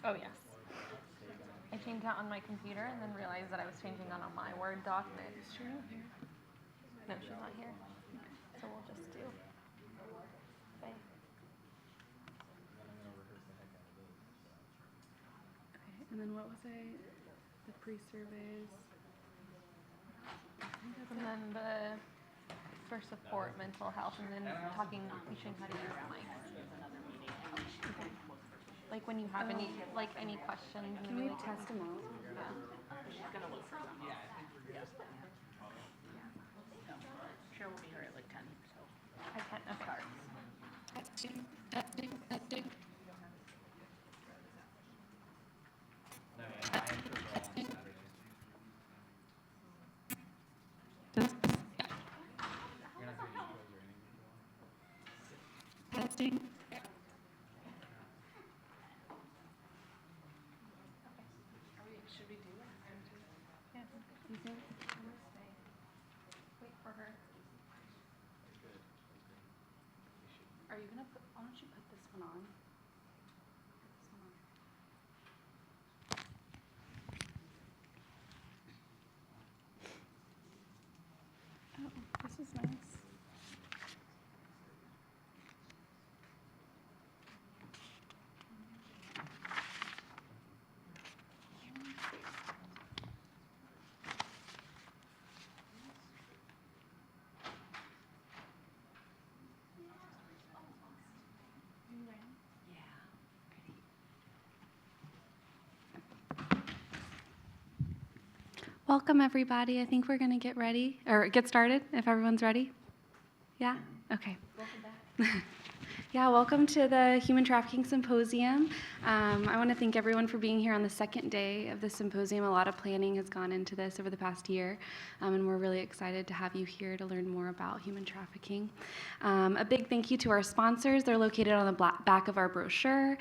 Oh, yes. I changed that on my computer and then realized that I was changing that on my Word document. Is she not here? No, she's not here. So we'll just do Faye. Okay, and then what was the pre-surveys? And then the for support, mental health, and then teaching how to use mics. Okay. Like when you have any questions. Can we test them out? Yeah. She's going to look for them. Yeah. Cheryl will be here at like 10, so. I can't, okay. Testing. Testing. Should we do it? Yeah. Wait for her. Are you going to put, why don't you put this one on? Oh, this is nice. Welcome, everybody. I think we're going to get started, if everyone's ready. Yeah? Okay. Welcome back. Yeah, welcome to the Human Trafficking Symposium. I want to thank everyone for being here on the second day of the symposium. A lot of planning has gone into this over the past year, and we're really excited to have you here to learn more about human trafficking. A big thank you to our sponsors. They're located on the back of our brochure.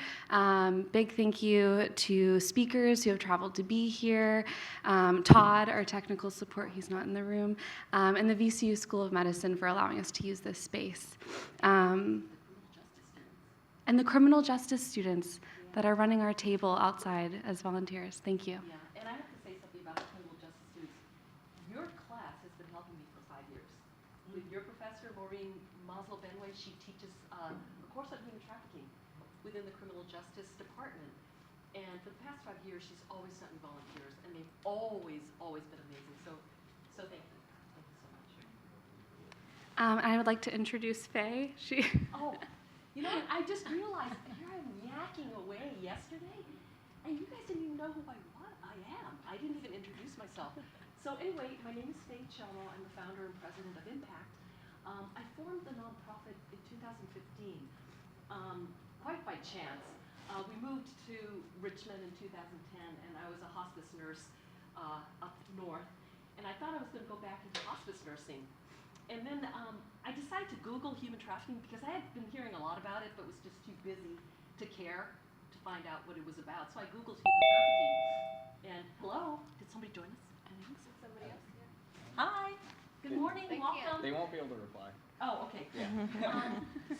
Big thank you to speakers who have traveled to be here. Todd, our technical support, he's not in the room, and the VCU School of Medicine for allowing us to use this space. And the criminal justice students that are running our table outside as volunteers. Thank you. Yeah, and I have to say something about the criminal justice students. Your class has been helping me for 5 years. With your professor, Maureen Maslow-Benway, she teaches a course on human trafficking within the criminal justice department. And for the past 5 years, she's always sent me volunteers, and they've always been amazing. So thank you. Thank you so much. I would like to introduce Faye. Oh. You know what, I just realized, here I'm yakking away yesterday, and you guys didn't even know who I am. I didn't even introduce myself. So anyway, my name is Faye Cello. I'm the founder and president of Impact. I formed the nonprofit in 2015, quite by chance. We moved to Richmond in 2010, and I was a hospice nurse up north, and I thought I was going to go back into hospice nursing. And then I decided to Google human trafficking because I had been hearing a lot about it, but was just too busy to care to find out what it was about. So I Googled human trafficking. And hello, did somebody join us? I think so. Somebody else here? Hi. Good morning. Welcome. They won't be able to reply. Oh, okay. Yeah.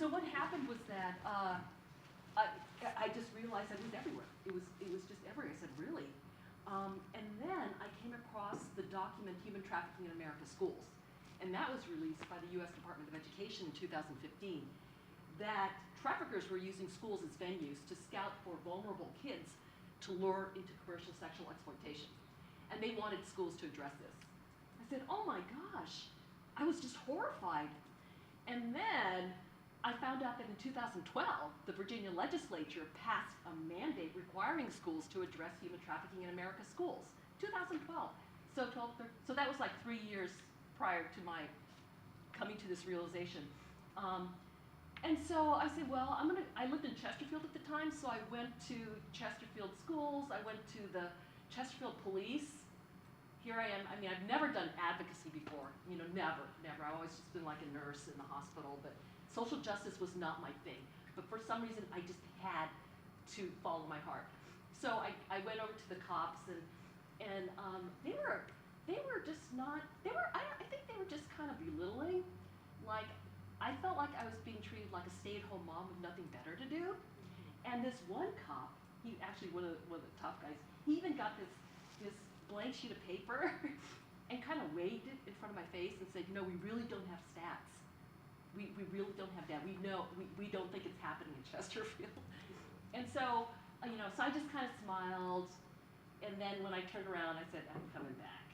So what happened was that I just realized that it was everywhere. It was just everywhere. I said, really? And then I came across the document Human Trafficking in America's Schools. And that was released by the U.S. Department of Education in 2015, that traffickers were using schools as venues to scout for vulnerable kids to lure into commercial sexual exploitation. And they wanted schools to address this. I said, oh my gosh, I was just horrified. And then I found out that in 2012, the Virginia legislature passed a mandate requiring schools to address human trafficking in America's schools. 2012. So that was like 3 years prior to my coming to this realization. And so I said, well, I lived in Chesterfield at the time, so I went to Chesterfield schools, I went to the Chesterfield police. Here I am, I mean, I've never done advocacy before, never. I've always just been like a nurse in the hospital, but social justice was not my thing. But for some reason, I just had to follow my heart. So I went over to the cops, and they were just not, I think they were just kind of belittling. Like, I felt like I was being treated like a stay-at-home mom with nothing better to do. And this one cop, he actually one of the top guys. He even got this blank sheet of paper and kind of waved it in front of my face and said, we really don't have stats. We really don't have that. We don't think it's happening in Chesterfield. And so, so I just kind of smiled. And then when I turned around, I said, I'm coming back,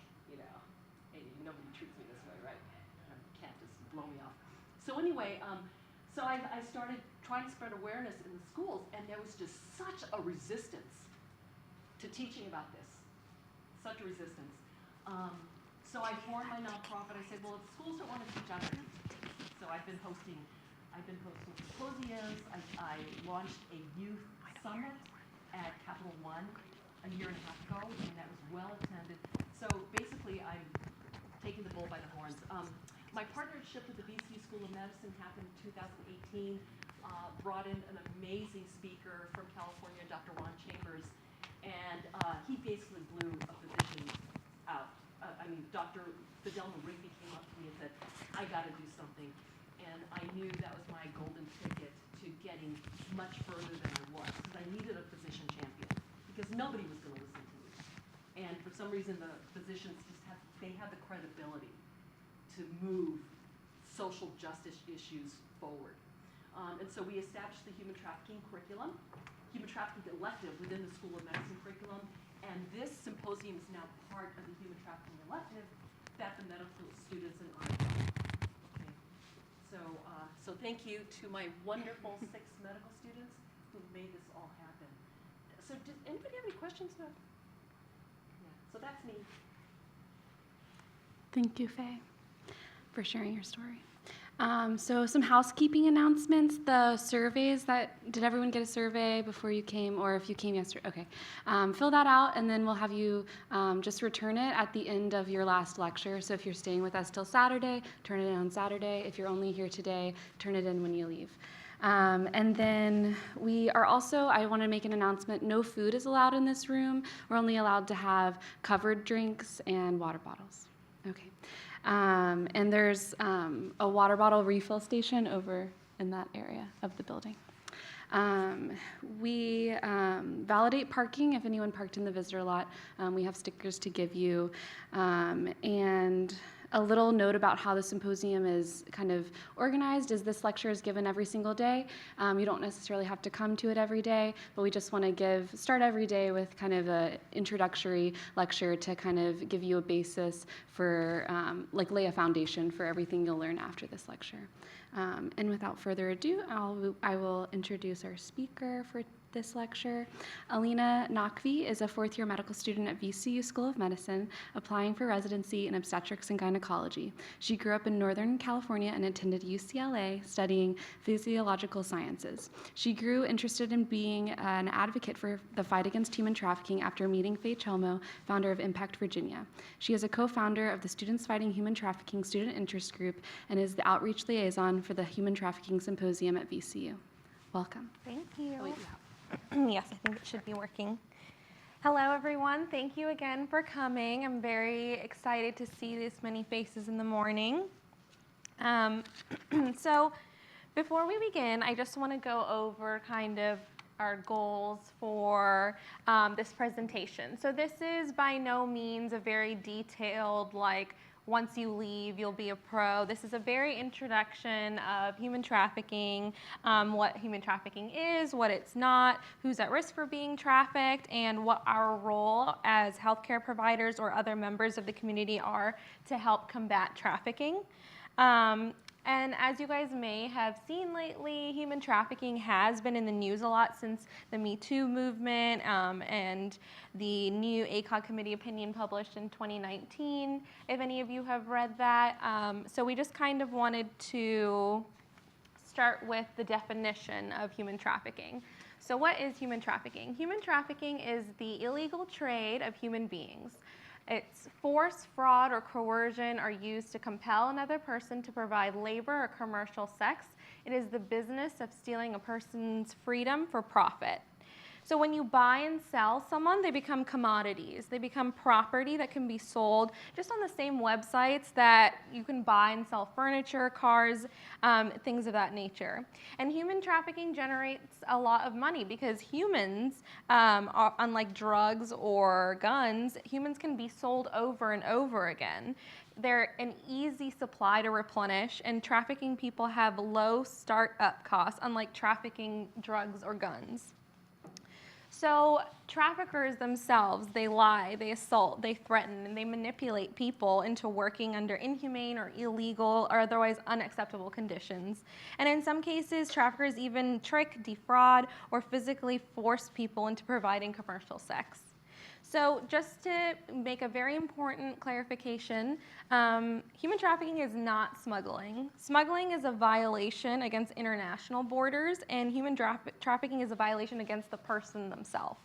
Hey, nobody treats me this way, right? You can't just blow me off. So anyway, so I started trying to spread awareness in the schools, and there was just such a resistance to teaching about this, such a resistance. So I formed my nonprofit. I said, well, if schools don't want to teach, I'm going to teach. So I've been hosting symposiums. I launched a youth summit at Capital One a year and a half ago, and that was well attended. So basically, I'm taking the bull by the horns. My partnership with the VCU School of Medicine happened in 2018. Brought in an amazing speaker from California, Dr. Ron Chambers, and he basically blew a physician out. Dr. Fidelma Rigby came up to me and said, I got to do something. And I knew that was my golden ticket to getting much further than I was, because I needed a physician champion, because nobody was going to listen to me. And for some reason, the physicians have the credibility to move social justice issues forward. And so we established the human trafficking curriculum, human trafficking elective within the School of Medicine curriculum, and this symposium is now part of the human trafficking elective that the medical students and I do. Okay. So thank you to my wonderful 6 medical students who made this all happen. So does anybody have any questions about? Yeah. So that's me. Thank you, Faye, for sharing your story. So some housekeeping announcements. The surveys did everyone get a survey before you came, or if you came yesterday? Okay. Fill that out, and then we'll have you just return it at the end of your last lecture. So if you're staying with us till Saturday, turn it in on Saturday. If you're only here today, turn it in when you leave. And then we are also, I want to make an announcement, no food is allowed in this room. We're only allowed to have covered drinks and water bottles. Okay. And there's a water bottle refill station over in that area of the building. We validate parking if anyone parked in the visitor lot. We have stickers to give you. And a little note about how the symposium is kind of organized is this lecture is given every single day. You don't necessarily have to come to it every day, but we just want to start every day with kind of an introductory lecture to kind of give you a basis for, lay a foundation for everything you'll learn after this lecture. And without further ado, I will introduce our speaker for this lecture. Alina Nakvi is a 4th-year medical student at VCU School of Medicine, applying for residency in obstetrics and gynecology. She grew up in Northern California and attended UCLA, studying physiological sciences. She grew interested in being an advocate for the fight against human trafficking after meeting Faye Chomo, founder of Impact Virginia. She is a co-founder of the Students Fighting Human Trafficking Student Interest Group and is the outreach liaison for the Human Trafficking Symposium at VCU. Welcome. Thank you. Yes, I think it should be working. Hello, everyone. Thank you again for coming. I'm very excited to see this many faces in the morning. So before we begin, I just want to go over kind of our goals for this presentation. So this is by no means a very detailed, once you leave, you'll be a pro. This is a very introduction of human trafficking, what human trafficking is, what it's not, who's at risk for being trafficked, and what our role as healthcare providers or other members of the community are to help combat trafficking. And as you guys may have seen lately, human trafficking has been in the news a lot since the Me Too movement and the new ACOG committee opinion published in 2019, if any of you have read that. So we just kind of wanted to start with the definition of human trafficking. So what is human trafficking? Human trafficking is the illegal trade of human beings. It's force, fraud, or coercion are used to compel another person to provide labor or commercial sex. It is the business of stealing a person's freedom for profit. So when you buy and sell someone, they become commodities. They become property that can be sold just on the same websites that you can buy and sell furniture, cars, things of that nature. And human trafficking generates a lot of money because humans, unlike drugs or guns, humans can be sold over and over again. They're an easy supply to replenish, and trafficking people have low startup costs, unlike trafficking drugs or guns. So traffickers themselves, they lie, they assault, they threaten, and they manipulate people into working under inhumane or illegal or otherwise unacceptable conditions. And in some cases, traffickers even trick, defraud, or physically force people into providing commercial sex. So just to make a very important clarification, human trafficking is not smuggling. Smuggling is a violation against international borders, and human trafficking is a violation against the person themselves.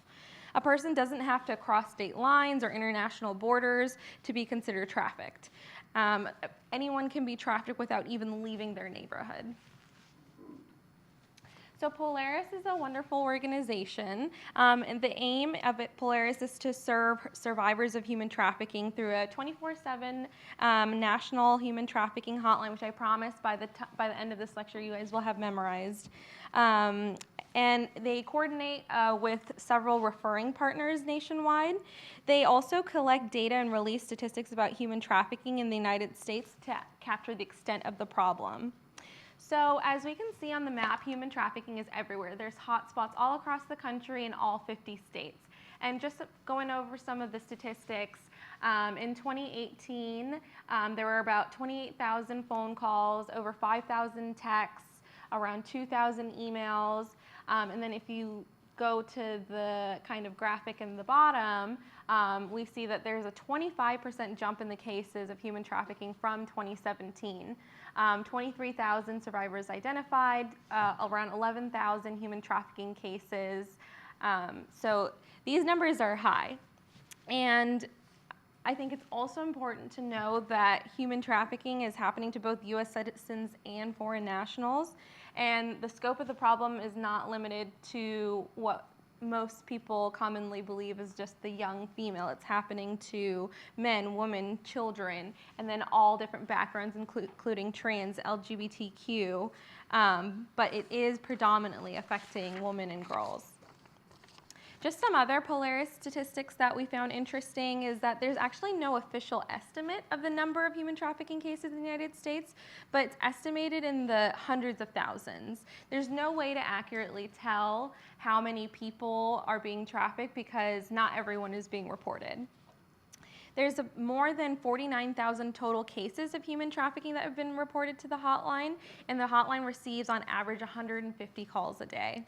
A person doesn't have to cross state lines or international borders to be considered trafficked. Anyone can be trafficked without even leaving their neighborhood. So Polaris is a wonderful organization, and the aim of Polaris is to serve survivors of human trafficking through a 24/7 national human trafficking hotline, which I promise by the end of this lecture you guys will have memorized. And they coordinate with several referring partners nationwide. They also collect data and release statistics about human trafficking in the United States to capture the extent of the problem. So as we can see on the map, human trafficking is everywhere. There's hotspots all across the country in all 50 states. And just going over some of the statistics, in 2018, there were about 28,000 phone calls, over 5,000 texts, around 2,000 emails. And then if you go to the kind of graphic in the bottom, we see that there's a 25% jump in the cases of human trafficking from 2017. 23,000 survivors identified, around 11,000 human trafficking cases. So these numbers are high. And I think it's also important to know that human trafficking is happening to both U.S. citizens and foreign nationals. And the scope of the problem is not limited to what most people commonly believe is just the young female. It's happening to men, women, children, and then all different backgrounds, including trans, LGBTQ, but it is predominantly affecting women and girls. Just some other Polaris statistics that we found interesting is that there's actually no official estimate of the number of human trafficking cases in the United States, but it's estimated in the hundreds of thousands. There's no way to accurately tell how many people are being trafficked because not everyone is being reported. There's more than 49,000 total cases of human trafficking that have been reported to the hotline, and the hotline receives on average 150 calls a day.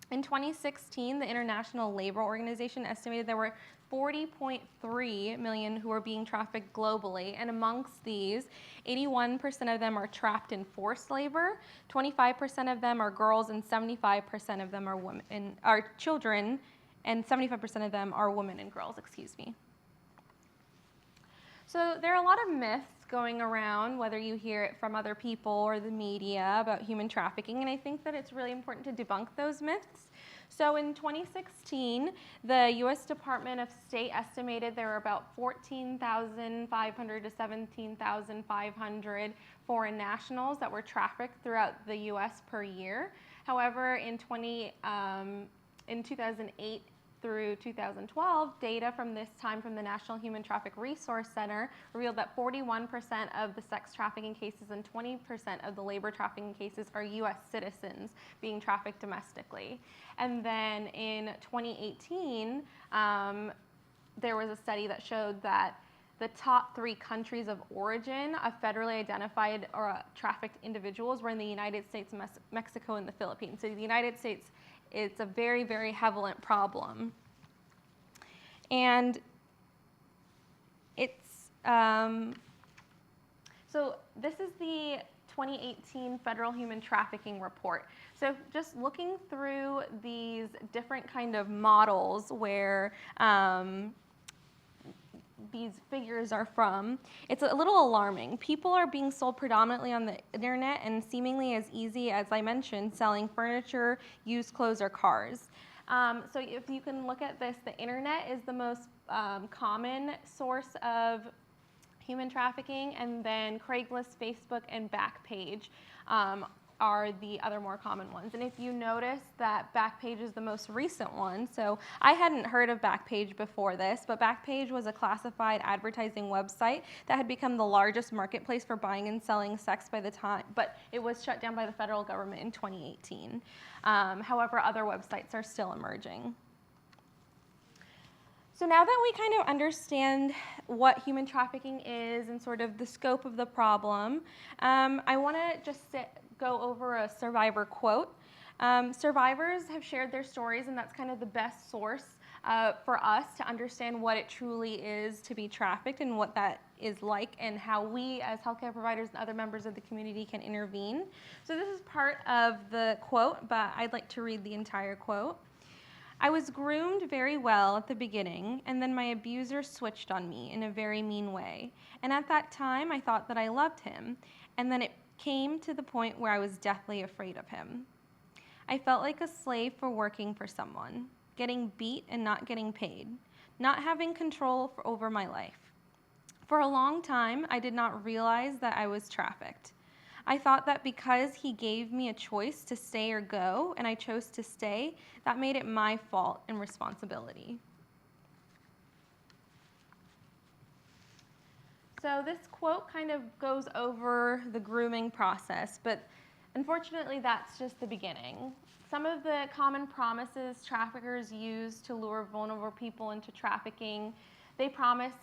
In 2016, the International Labor Organization estimated there were 40.3 million who are being trafficked globally, and amongst these, 81% of them are trapped in forced labor, 25% of them are girls, and 75% of them are children, and 75% of them are women and girls, excuse me. So there are a lot of myths going around, whether you hear it from other people or the media, about human trafficking, and I think that it's really important to debunk those myths. So in 2016, the U.S. Department of State estimated there were about 14,500 to 17,500 foreign nationals that were trafficked throughout the U.S. per year. However, in 2008, through 2012, data from this time from the National Human Traffic Resource Center revealed that 41% of the sex trafficking cases and 20% of the labor trafficking cases are U.S. citizens being trafficked domestically. And then in 2018, there was a study that showed that the top 3 countries of origin of federally identified or trafficked individuals were in the United States, Mexico, and the Philippines. So the United States, it's a very, very prevalent problem. And it's, so this is the 2018 Federal Human Trafficking Report. So just looking through these different kind of models where these figures are from, it's a little alarming. People are being sold predominantly on the internet and seemingly as easy as I mentioned, selling furniture, used clothes, or cars. So if you can look at this, the internet is the most common source of human trafficking, and then Craigslist, Facebook, and Backpage are the other more common ones. And if you notice that Backpage is the most recent one, so I hadn't heard of Backpage before this, but Backpage was a classified advertising website that had become the largest marketplace for buying and selling sex by the time, but it was shut down by the federal government in 2018. However, other websites are still emerging. So now that we kind of understand what human trafficking is and sort of the scope of the problem, I want to just go over a survivor quote. Survivors have shared their stories, and that's kind of the best source for us to understand what it truly is to be trafficked and what that is like, and how we as healthcare providers and other members of the community can intervene. So this is part of the quote, but I'd like to read the entire quote. "I was groomed very well at the beginning, and then my abuser switched on me in a very mean way. And at that time, I thought that I loved him, and then it came to the point where I was deathly afraid of him. I felt like a slave for working for someone, getting beat and not getting paid, not having control over my life. For a long time, I did not realize that I was trafficked. I thought that because he gave me a choice to stay or go, and I chose to stay, that made it my fault and responsibility." So this quote kind of goes over the grooming process, but unfortunately that's just the beginning. Some of the common promises traffickers use to lure vulnerable people into trafficking, they promise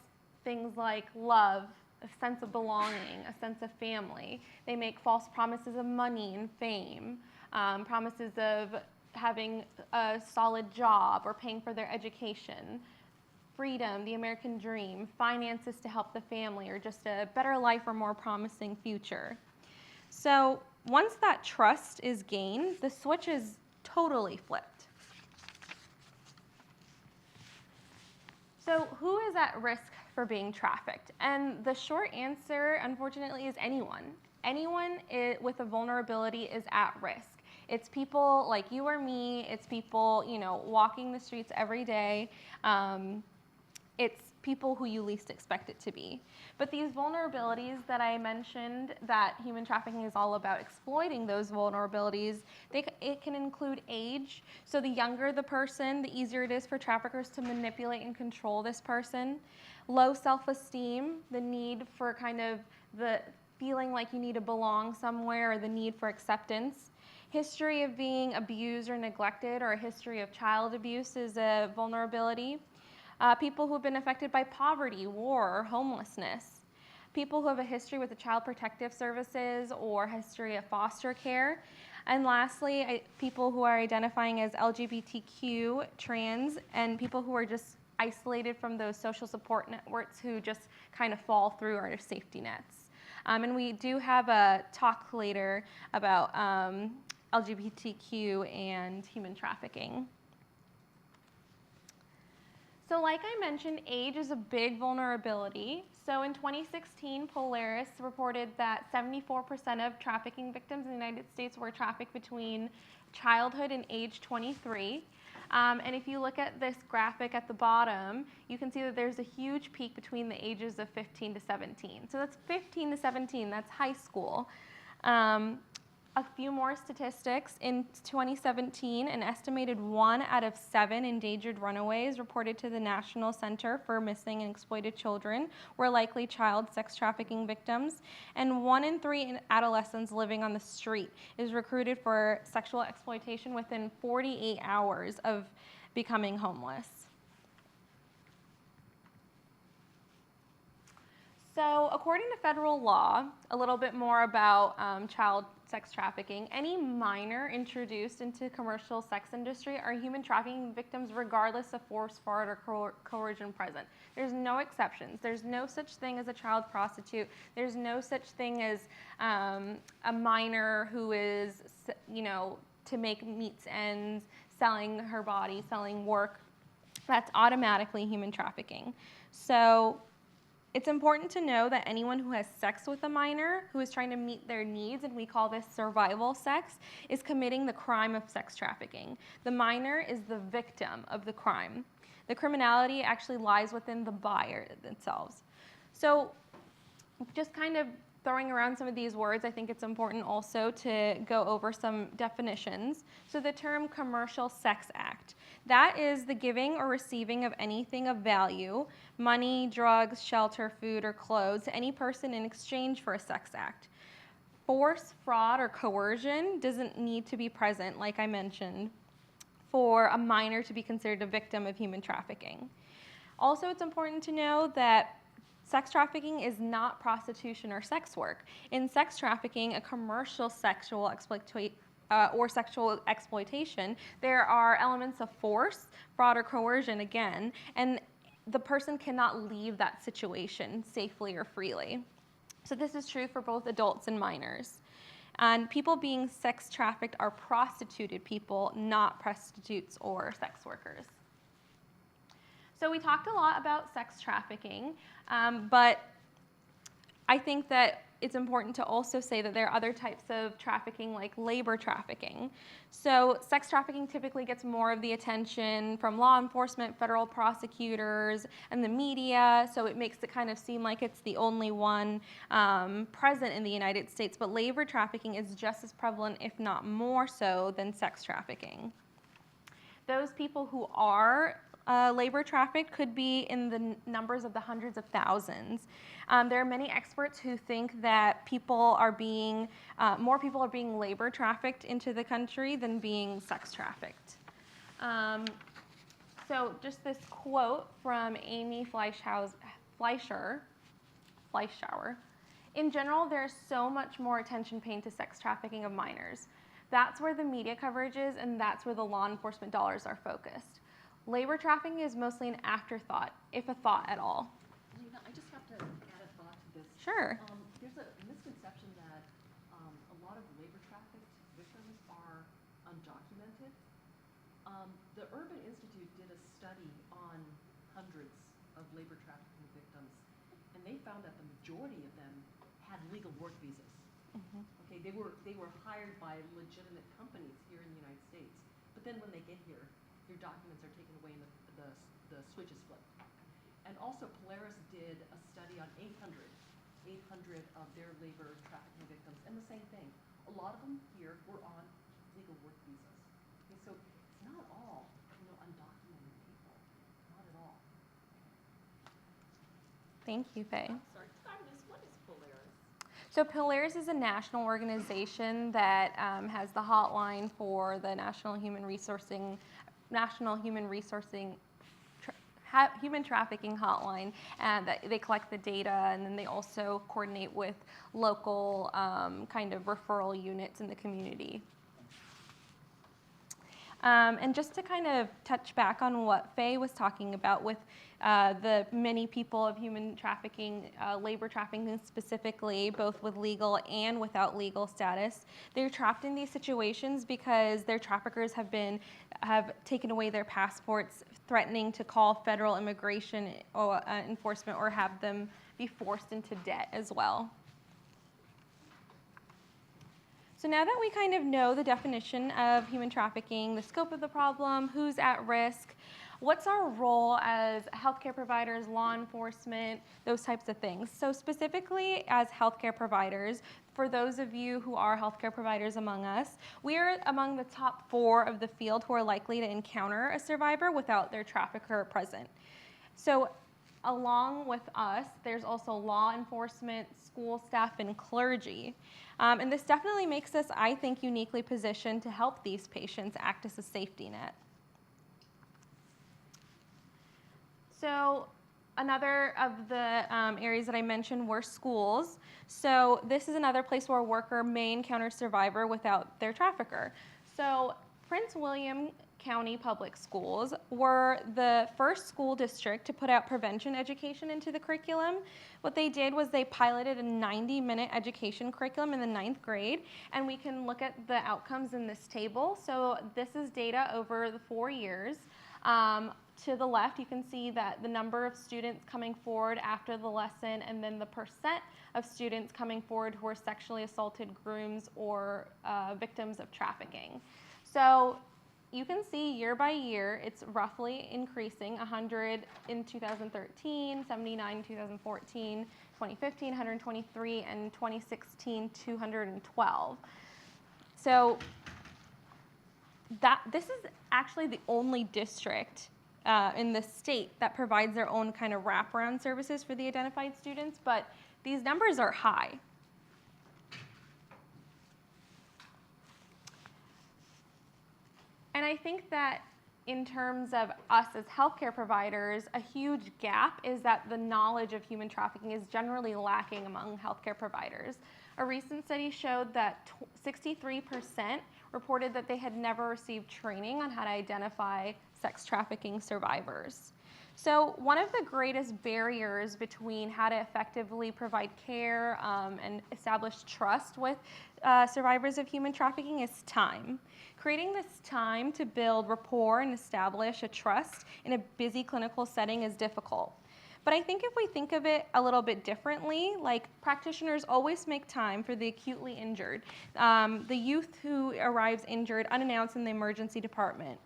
things like love, a sense of belonging, a sense of family. They make false promises of money and fame, promises of having a solid job or paying for their education, freedom, the American dream, finances to help the family, or just a better life or more promising future. So once that trust is gained, the switch is totally flipped. So who is at risk for being trafficked? And the short answer, unfortunately, is anyone. Anyone with a vulnerability is at risk. It's people like you or me. It's people, walking the streets every day. It's people who you least expect it to be. But these vulnerabilities that I mentioned, that human trafficking is all about exploiting those vulnerabilities, it can include age. So the younger the person, the easier it is for traffickers to manipulate and control this person. Low self-esteem, the need for kind of the feeling like you need to belong somewhere, or the need for acceptance. History of being abused or neglected, or a history of child abuse is a vulnerability. People who have been affected by poverty, war, or homelessness. People who have a history with the Child Protective Services or history of foster care. And lastly, people who are identifying as LGBTQ, trans, and people who are just isolated from those social support networks, who just kind of fall through our safety nets. And we do have a talk later about LGBTQ and human trafficking. So like I mentioned, age is a big vulnerability. So in 2016, Polaris reported that 74% of trafficking victims in the United States were trafficked between childhood and age 23. And if you look at this graphic at the bottom, you can see that there's a huge peak between the ages of 15 to 17. So that's 15 to 17, that's high school. A few more statistics. In 2017, an estimated 1 out of 7 endangered runaways reported to the National Center for Missing and Exploited Children were likely child sex trafficking victims, and 1 in 3 adolescents living on the street is recruited for sexual exploitation within 48 hours of becoming homeless. So according to federal law, a little bit more about child sex trafficking, any minor introduced into commercial sex industry are human trafficking victims regardless of force, fraud, or coercion present. There's no exceptions. There's no such thing as a child prostitute. There's no such thing as a minor who is, to make meets ends, selling her body, selling work. That's automatically human trafficking. So It's important to know that anyone who has sex with a minor who is trying to meet their needs, and we call this survival sex, is committing the crime of sex trafficking. The minor is the victim of the crime. The criminality actually lies within the buyer themselves. So just kind of throwing around some of these words, I think it's important also to go over some definitions. So the term commercial sex act, that is the giving or receiving of anything of value, money, drugs, shelter, food, or clothes, to any person in exchange for a sex act. Force, fraud, or coercion doesn't need to be present, like I mentioned, for a minor to be considered a victim of human trafficking. Also, it's important to know that sex trafficking is not prostitution or sex work. In sex trafficking, a commercial sexual sexual exploitation, there are elements of force, fraud, or coercion again, and the person cannot leave that situation safely or freely. So this is true for both adults and minors. And people being sex trafficked are prostituted people, not prostitutes or sex workers. So we talked a lot about sex trafficking, but I think that it's important to also say that there are other types of trafficking, like labor trafficking. So sex trafficking typically gets more of the attention from law enforcement, federal prosecutors, and the media, so it makes it kind of seem like it's the only one present in the United States, but labor trafficking is just as prevalent, if not more so, than sex trafficking. Those people who are labor trafficked could be in the numbers of the hundreds of thousands. There are many experts who think that more people are being labor trafficked into the country than being sex trafficked. So just this quote from Amy Fleischhauer. In general, there's so much more attention paid to sex trafficking of minors. That's where the media coverage is, and that's where the law enforcement dollars are focused. Labor trafficking is mostly an afterthought, if a thought at all. Lena, I just have to add a thought to this. Sure. There's a misconception that a lot of labor trafficked victims are undocumented. The Urban Institute did a study on hundreds of labor trafficking victims, and they found that the majority of them had legal work visas. Mm-hmm. Okay, they were hired by legitimate companies here in the United States, but then when they get here, your documents are taken away and the switch is flipped. And also Polaris did a study on 800 of their labor trafficking victims, and the same thing. A lot of them here were on legal work visas. Okay, so it's not all, undocumented people, not at all. Thank you, Faye. Sorry, what is Polaris? So Polaris is a national organization that has the hotline for the human trafficking hotline, and that they collect the data, and then they also coordinate with local kind of referral units in the community. And just to kind of touch back on what Faye was talking about with the many people of human trafficking, labor trafficking specifically, both with legal and without legal status, they're trapped in these situations because their traffickers have taken away their passports, threatening to call federal immigration enforcement or have them be forced into debt as well. So now that we kind of know the definition of human trafficking, the scope of the problem, who's at risk, what's our role as healthcare providers, law enforcement, those types of things. So specifically as healthcare providers, for those of you who are healthcare providers among us, we are among the top 4 of the field who are likely to encounter a survivor without their trafficker present. So along with us, there's also law enforcement, school staff, and clergy. And this definitely makes us, I think, uniquely positioned to help these patients act as a safety net. So another of the areas that I mentioned were schools. So this is another place where a worker may encounter a survivor without their trafficker. So Prince William County Public Schools were the first school district to put out prevention education into the curriculum. What they did was they piloted a 90-minute education curriculum in the 9th grade, and we can look at the outcomes in this table. So this is data over the 4 years. to the left, you can see that the number of students coming forward after the lesson, and then the percent of students coming forward who are sexually assaulted, grooms, or victims of trafficking. So you can see year by year, it's roughly increasing, 100 in 2013, 79 in 2014, 2015, 123, and 2016, 212. So this is actually the only district in the state that provides their own kind of wraparound services for the identified students, but these numbers are high. And I think that in terms of us as healthcare providers, a huge gap is that the knowledge of human trafficking is generally lacking among healthcare providers. A recent study showed that 63% reported that they had never received training on how to identify sex trafficking survivors. So one of the greatest barriers between how to effectively provide care and establish trust with survivors of human trafficking is time. Creating this time to build rapport and establish a trust in a busy clinical setting is difficult. But I think if we think of it a little bit differently, like practitioners always make time for the acutely injured, the youth who arrives injured unannounced in the emergency department,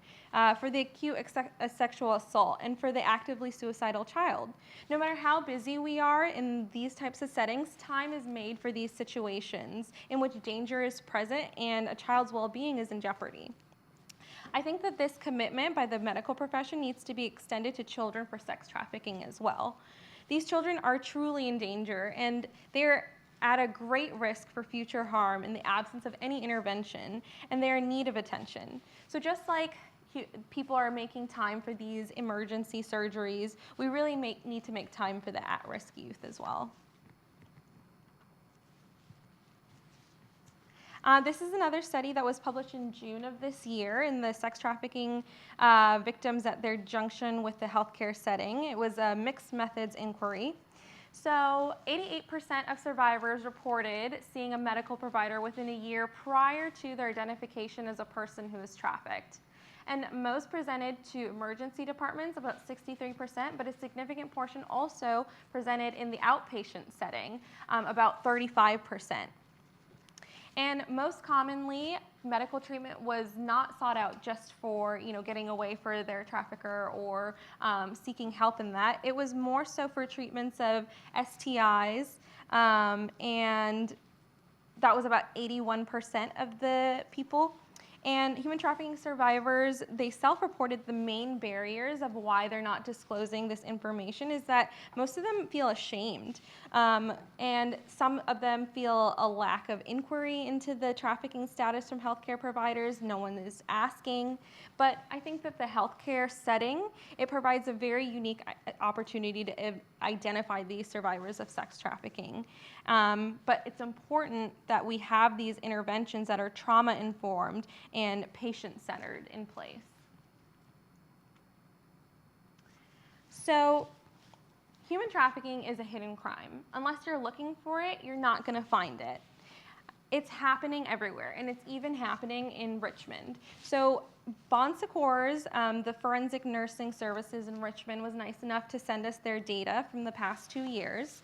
for the acute sexual assault, and for the actively suicidal child. No matter how busy we are in these types of settings, time is made for these situations in which danger is present and a child's well-being is in jeopardy. I think that this commitment by the medical profession needs to be extended to children for sex trafficking as well. These children are truly in danger, and they're at a great risk for future harm in the absence of any intervention, and they're in need of attention. So just like people are making time for these emergency surgeries, we really need to make time for the at-risk youth as well. This is another study that was published in June of this year in the sex trafficking victims at their junction with the healthcare setting. It was a mixed methods inquiry. So 88% of survivors reported seeing a medical provider within a year prior to their identification as a person who was trafficked. And most presented to emergency departments, about 63%, but a significant portion also presented in the outpatient setting, about 35%. And most commonly, medical treatment was not sought out just for getting away for their trafficker or seeking help in that. It was more so for treatments of STIs, and that was about 81% of the people. And human trafficking survivors, they self-reported the main barriers of why they're not disclosing this information is that most of them feel ashamed. And some of them feel a lack of inquiry into the trafficking status from healthcare providers. No one is asking. But I think that the healthcare setting, it provides a very unique opportunity to identify these survivors of sex trafficking. But it's important that we have these interventions that are trauma-informed and patient-centered in place. So human trafficking is a hidden crime. Unless you're looking for it, you're not going to find it. It's happening everywhere, and it's even happening in Richmond. So Bon Secours, the forensic nursing services in Richmond, was nice enough to send us their data from the past 2 years.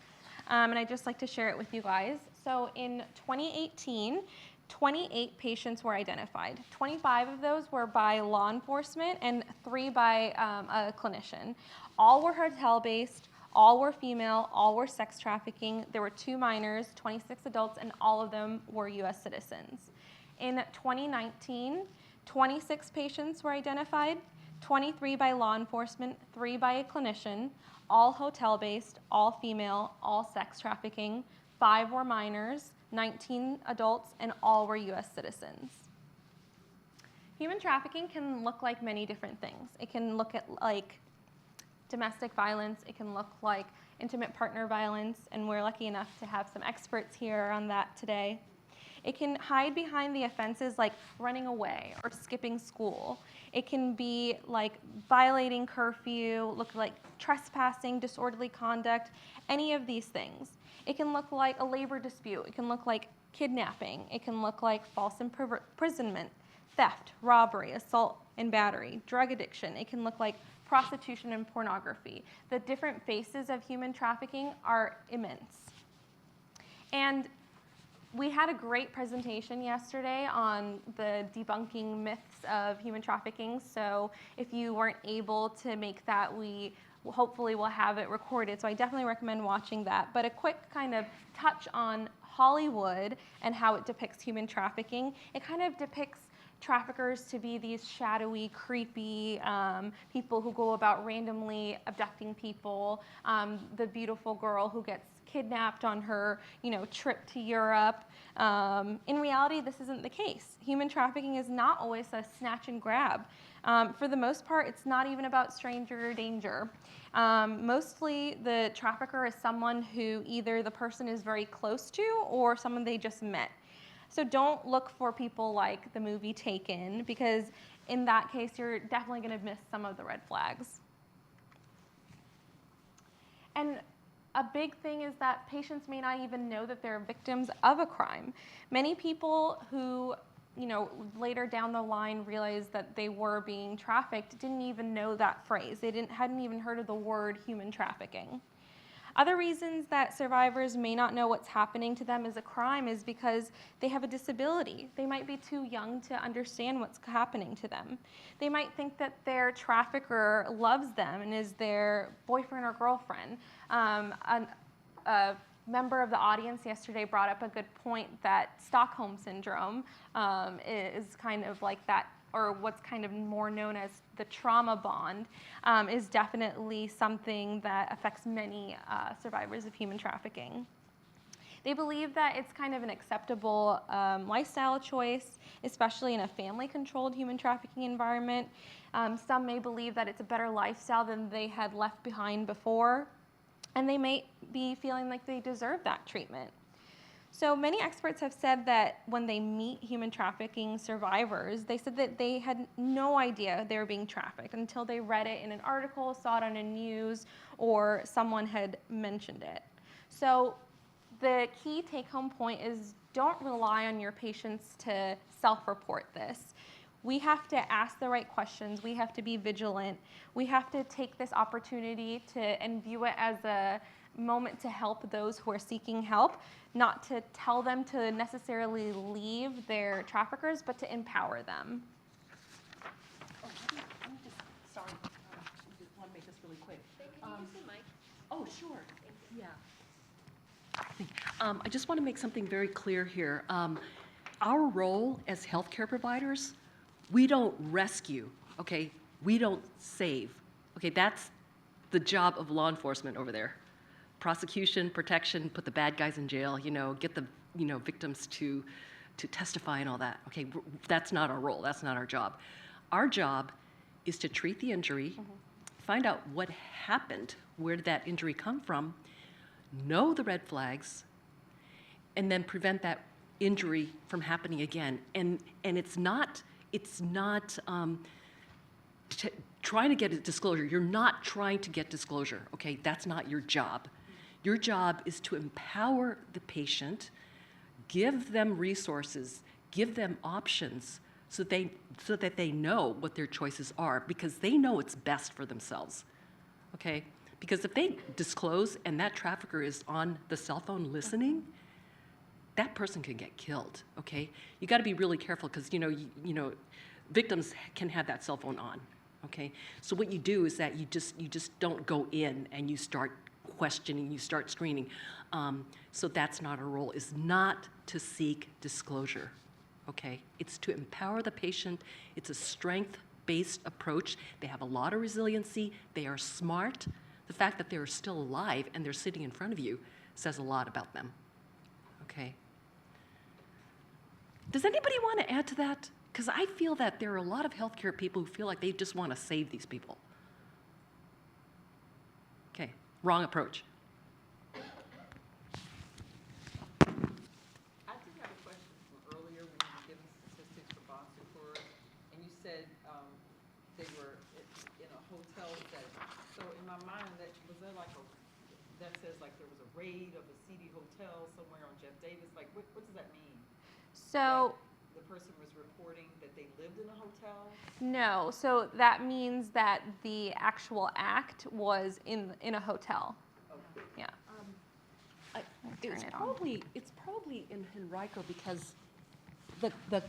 And I'd just like to share it with you guys. So in 2018, 28 patients were identified. 25 of those were by law enforcement and 3 by a clinician. All were hotel-based, all were female, all were sex trafficking. There were 2 minors, 26 adults, and all of them were US citizens. In 2019, 26 patients were identified, 23 by law enforcement, 3 by a clinician, all hotel-based, all female, all sex trafficking. 5 were minors, 19 adults, and all were US citizens. Human trafficking can look like many different things. It can look at like domestic violence, it can look like intimate partner violence, and we're lucky enough to have some experts here on that today. It can hide behind the offenses like running away or skipping school. It can be like violating curfew, look like trespassing, disorderly conduct, any of these things. It can look like a labor dispute. It can look like kidnapping. It can look like false imprisonment, theft, robbery, assault and battery, drug addiction. It can look like prostitution and pornography. The different faces of human trafficking are immense. And we had a great presentation yesterday on the debunking myths of human trafficking. So if you weren't able to make that, we hopefully will have it recorded. So I definitely recommend watching that. But a quick kind of touch on Hollywood and how it depicts human trafficking. It kind of depicts traffickers to be these shadowy, creepy people who go about randomly abducting people. The beautiful girl who gets kidnapped on her, trip to Europe. In reality, this isn't the case. Human trafficking is not always a snatch and grab. For the most part, it's not even about stranger danger. Mostly, the trafficker is someone who either the person is very close to or someone they just met. So don't look for people like the movie Taken, because in that case, you're definitely going to miss some of the red flags. And a big thing is that patients may not even know that they're victims of a crime. Many people who, later down the line realized that they were being trafficked didn't even know that phrase. They hadn't even heard of the word human trafficking. Other reasons that survivors may not know what's happening to them as a crime is because they have a disability. They might be too young to understand what's happening to them. They might think that their trafficker loves them and is their boyfriend or girlfriend. A member of the audience yesterday brought up a good point that Stockholm Syndrome is kind of like that, or what's kind of more known as the trauma bond, is definitely something that affects many survivors of human trafficking. They believe that it's kind of an acceptable lifestyle choice, especially in a family-controlled human trafficking environment. Some may believe that it's a better lifestyle than they had left behind before, and they may be feeling like they deserve that treatment. So many experts have said that when they meet human trafficking survivors, they said that they had no idea they were being trafficked until they read it in an article, saw it on a news, or someone had mentioned it. So the key take-home point is don't rely on your patients to self-report this. We have to ask the right questions. We have to be vigilant. We have to take this opportunity and view it as a moment to help those who are seeking help, not to tell them to necessarily leave their traffickers, but to empower them. Oh, let me just, sorry, I just want to make this really quick. Can you use the mic? Oh, sure, yeah. I just want to make something very clear here. Our role as healthcare providers, we don't rescue, okay? We don't save, okay? That's the job of law enforcement over there. Prosecution, protection, put the bad guys in jail, get the victims to testify and all that. Okay, that's not our role. That's not our job. Our job is to treat the injury, find out what happened, where did that injury come from, know the red flags, and then prevent that injury from happening again. And it's not trying to get a disclosure. You're not trying to get disclosure. Okay, that's not your job. Your job is to empower the patient, give them resources, give them options so that they know what their choices are, because they know it's best for themselves, okay? Because if they disclose and that trafficker is on the cell phone listening, that person can get killed, okay? You gotta be really careful because, victims can have that cell phone on, okay? So what you do is that you just don't go in and you start questioning, you start screening. So that's not our role, is not to seek disclosure, okay? It's to empower the patient. It's a strength-based approach. They have a lot of resiliency. They are smart. The fact that they're still alive and they're sitting in front of you says a lot about them, okay? Does anybody want to add to that? Because I feel that there are a lot of healthcare people who feel like they just want to save these people. Okay. Wrong approach. I do have a question from earlier when you were giving statistics for Bon and you said they were in a hotel setting. So in my mind, was there like that says like there was a raid of a seedy hotel somewhere on Jeff Davis? Like what does that mean? So the person was reporting that they lived in a hotel? No, so that means that the actual act was in a hotel. Okay. Yeah. Turn It's it on. probably in Henrico because the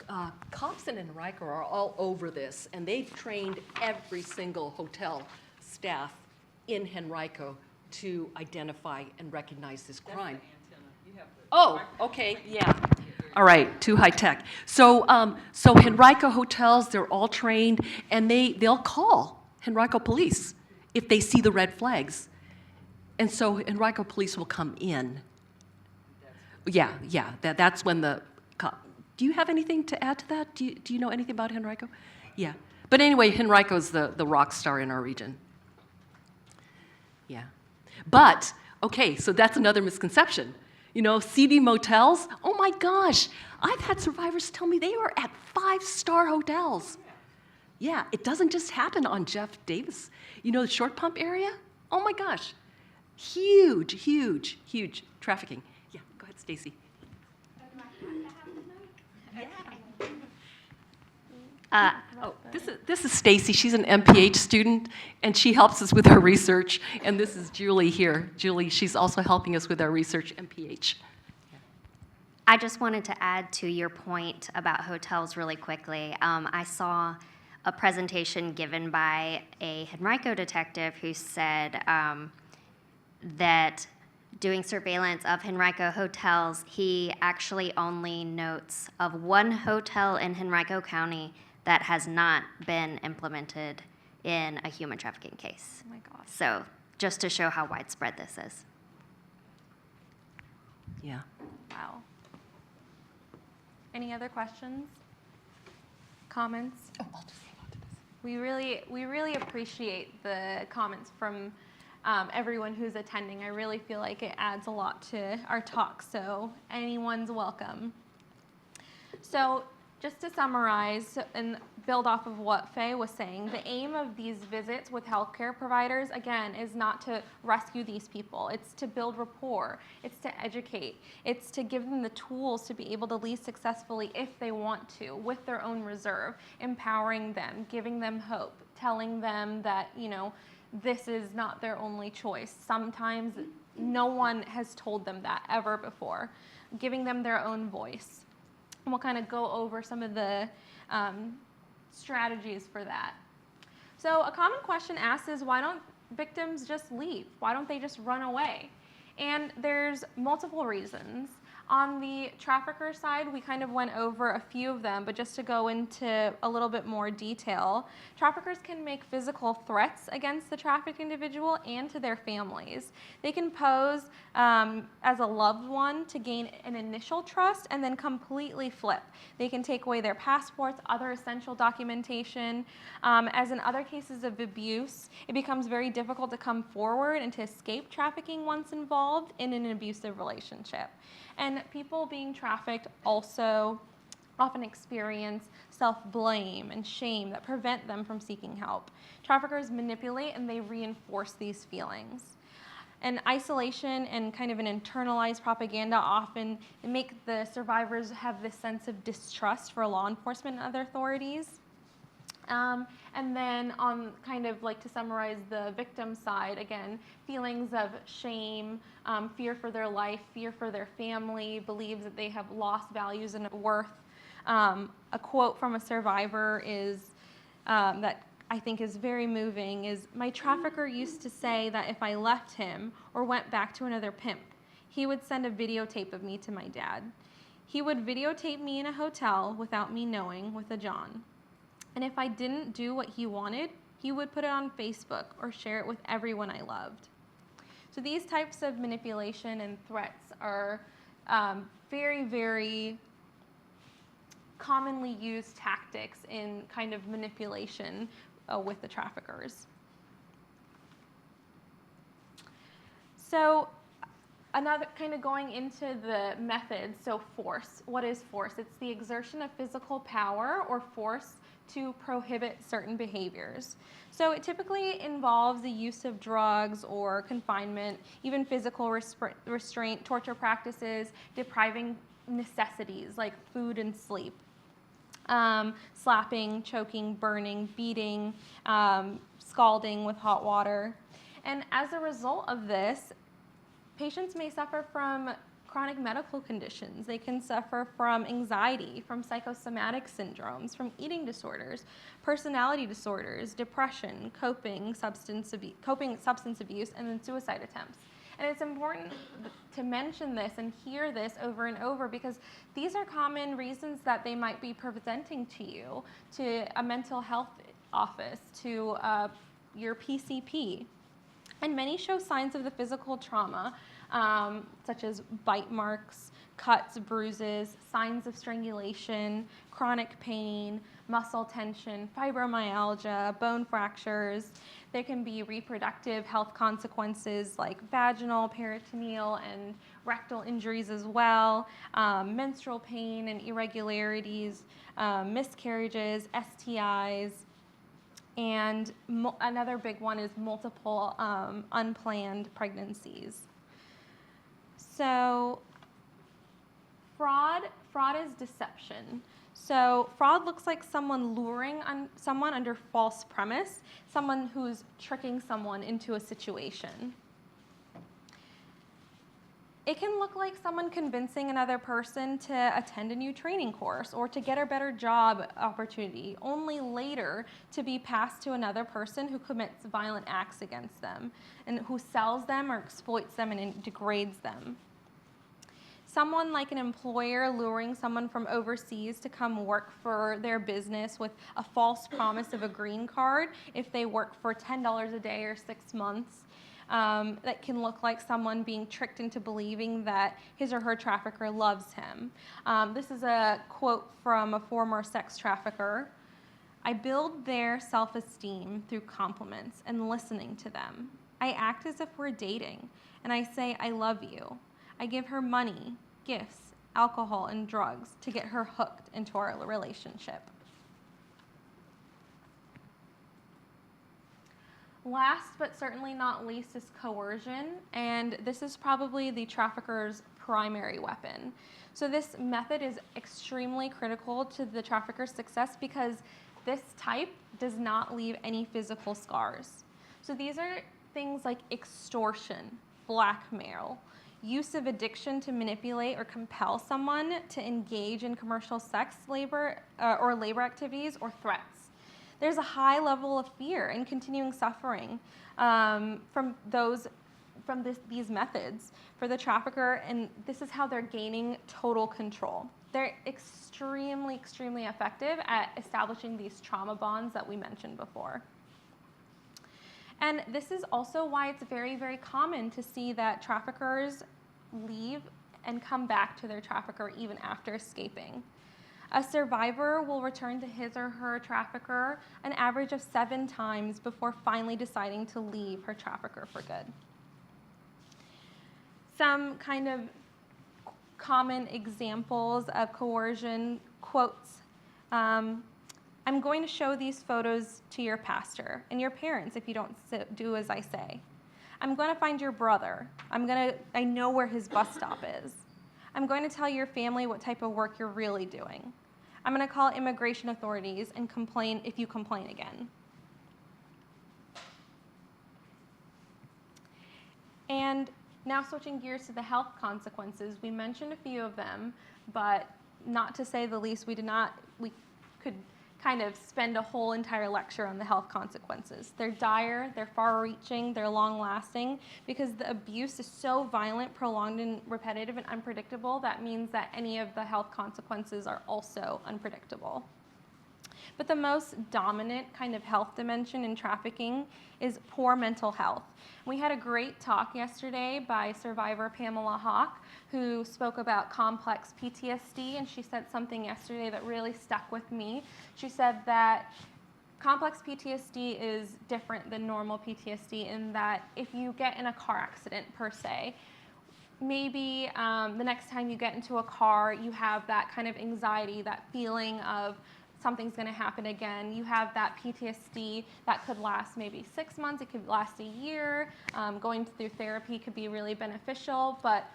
cops in Henrico are all over this, and they've trained every single hotel staff in Henrico to identify and recognize this That's the crime. antenna. You have the. Oh, okay, yeah. All right, too high tech. So, so Henrico hotels, they're all trained, and they'll call Henrico police if they see the red flags. And so Henrico police will come in. Yeah, that's when the cop. Do you have anything to add to that? Do you know anything about Henrico? Yeah. But anyway, Henrico's the rock star in our region. Yeah. But, okay, so that's another misconception. You know, seedy motels, oh my gosh, I've had survivors tell me they were at 5-star hotels. Yeah, it doesn't just happen on Jeff Davis. You know, the short pump area? Oh my gosh. Huge, huge, huge trafficking. Yeah, go ahead, Stacy. This is Stacy. She's an MPH student, and she helps us with our research. And this is Julie here. Julie, she's also helping us with our research, MPH. I just wanted to add to your point about hotels really quickly. I saw a presentation given by a Henrico detective who said that doing surveillance of Henrico hotels, he actually only notes of one hotel in Henrico County that has not been implemented in a human trafficking case. Oh my gosh. So just to show how widespread this is. Yeah. Wow. Any other questions? Comments? Oh, I'll just hang on to this. We really appreciate the comments from everyone who's attending. I really feel like it adds a lot to our talk, so anyone's welcome. So just to summarize and build off of what Faye was saying, the aim of these visits with healthcare providers, again, is not to rescue these people. It's to build rapport. It's to educate. It's to give them the tools to be able to lead successfully if they want to, with their own reserve, empowering them, giving them hope, telling them that, you know, this is not their only choice. Sometimes no one has told them that ever before, giving them their own voice. And we'll kind of go over some of the strategies for that. So a common question asked is, why don't victims just leave? Why don't they just run away? And there's multiple reasons. On the trafficker side, we kind of went over a few of them, but just to go into a little bit more detail, traffickers can make physical threats against the trafficked individual and to their families. They can pose as a loved one to gain an initial trust and then completely flip. They can take away their passports, other essential documentation. As in other cases of abuse, it becomes very difficult to come forward and to escape trafficking once involved in an abusive relationship. And people being trafficked also often experience self-blame and shame that prevent them from seeking help. Traffickers manipulate and they reinforce these feelings. And isolation and kind of an internalized propaganda often make the survivors have this sense of distrust for law enforcement and other authorities. And then on kind of like to summarize the victim side, again, feelings of shame, fear for their life, fear for their family, believes that they have lost values and worth. A quote from a survivor is that I think is very moving is, "My trafficker used to say that if I left him or went back to another pimp, he would send a videotape of me to my dad. He would videotape me in a hotel without me knowing with a John. And if I didn't do what he wanted, he would put it on Facebook or share it with everyone I loved." So these types of manipulation and threats are very, very commonly used tactics in kind of manipulation with the traffickers. So another kind of going into the methods, so force. What is force? It's the exertion of physical power or force to prohibit certain behaviors. So it typically involves the use of drugs or confinement, even physical restraint, torture practices, depriving necessities like food and sleep. slapping, choking, burning, beating, scalding with hot water. And as a result of this, patients may suffer from chronic medical conditions. They can suffer from anxiety, from psychosomatic syndromes, from eating disorders, personality disorders, depression, coping substance abuse, and then suicide attempts. And it's important to mention this and hear this over and over because these are common reasons that they might be presenting to you, to a mental health office, to your PCP. And many show signs of the physical trauma, such as bite marks, cuts, bruises, signs of strangulation, chronic pain, muscle tension, fibromyalgia, bone fractures. There can be reproductive health consequences like vaginal, peritoneal, and rectal injuries as well, menstrual pain and irregularities, miscarriages, STIs, and another big one is multiple unplanned pregnancies. So fraud is deception. So fraud looks like someone luring someone under false premise, someone who's tricking someone into a situation. It can look like someone convincing another person to attend a new training course or to get a better job opportunity, only later to be passed to another person who commits violent acts against them and who sells them or exploits them and degrades them. Someone like an employer luring someone from overseas to come work for their business with a false promise of a green card if they work for $10 a day or 6 months. That can look like someone being tricked into believing that his or her trafficker loves him. This is a quote from a former sex trafficker. "I build their self-esteem through compliments and listening to them. I act as if we're dating, and I say, I love you. I give her money, gifts, alcohol, and drugs to get her hooked into our relationship." Last but certainly not least is coercion, and this is probably the trafficker's primary weapon. So this method is extremely critical to the trafficker's success because this type does not leave any physical scars. So these are things like extortion, blackmail, use of addiction to manipulate or compel someone to engage in commercial sex labor or labor activities or threats. There's a high level of fear and continuing suffering from these methods for the trafficker, and this is how they're gaining total control. They're extremely, extremely effective at establishing these trauma bonds that we mentioned before. And this is also why it's very, very common to see that traffickers leave and come back to their trafficker even after escaping. A survivor will return to his or her trafficker an average of 7 times before finally deciding to leave her trafficker for good. Some kind of common examples of coercion quotes. "I'm going to show these photos to your pastor and your parents if you don't do as I say. I'm going to find your brother. I know where his bus stop is. I'm going to tell your family what type of work you're really doing. I'm going to call immigration authorities and complain if you complain again." And now switching gears to the health consequences, we mentioned a few of them, but not to say the least, we could kind of spend a whole entire lecture on the health consequences. They're dire, they're far-reaching, they're long-lasting, because the abuse is so violent, prolonged, and repetitive and unpredictable, that means that any of the health consequences are also unpredictable. But the most dominant kind of health dimension in trafficking is poor mental health. We had a great talk yesterday by survivor Pamela Hawk, who spoke about complex PTSD, and she said something yesterday that really stuck with me. She said that complex PTSD is different than normal PTSD in that if you get in a car accident per se, maybe the next time you get into a car, you have that kind of anxiety, that feeling of something's going to happen again. You have that PTSD that could last maybe 6 months, it could last a year. Going through therapy could be really beneficial, but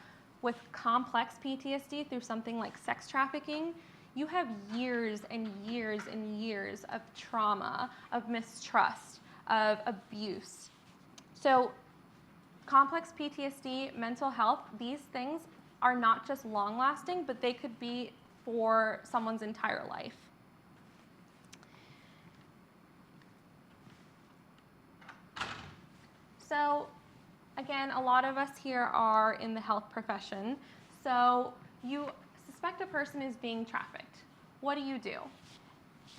with complex PTSD through something like sex trafficking, you have years and years and years of trauma, of mistrust, of abuse. So complex PTSD, mental health, these things are not just long-lasting, but they could be for someone's entire life. So again, a lot of us here are in the health profession. So you suspect a person is being trafficked. What do you do?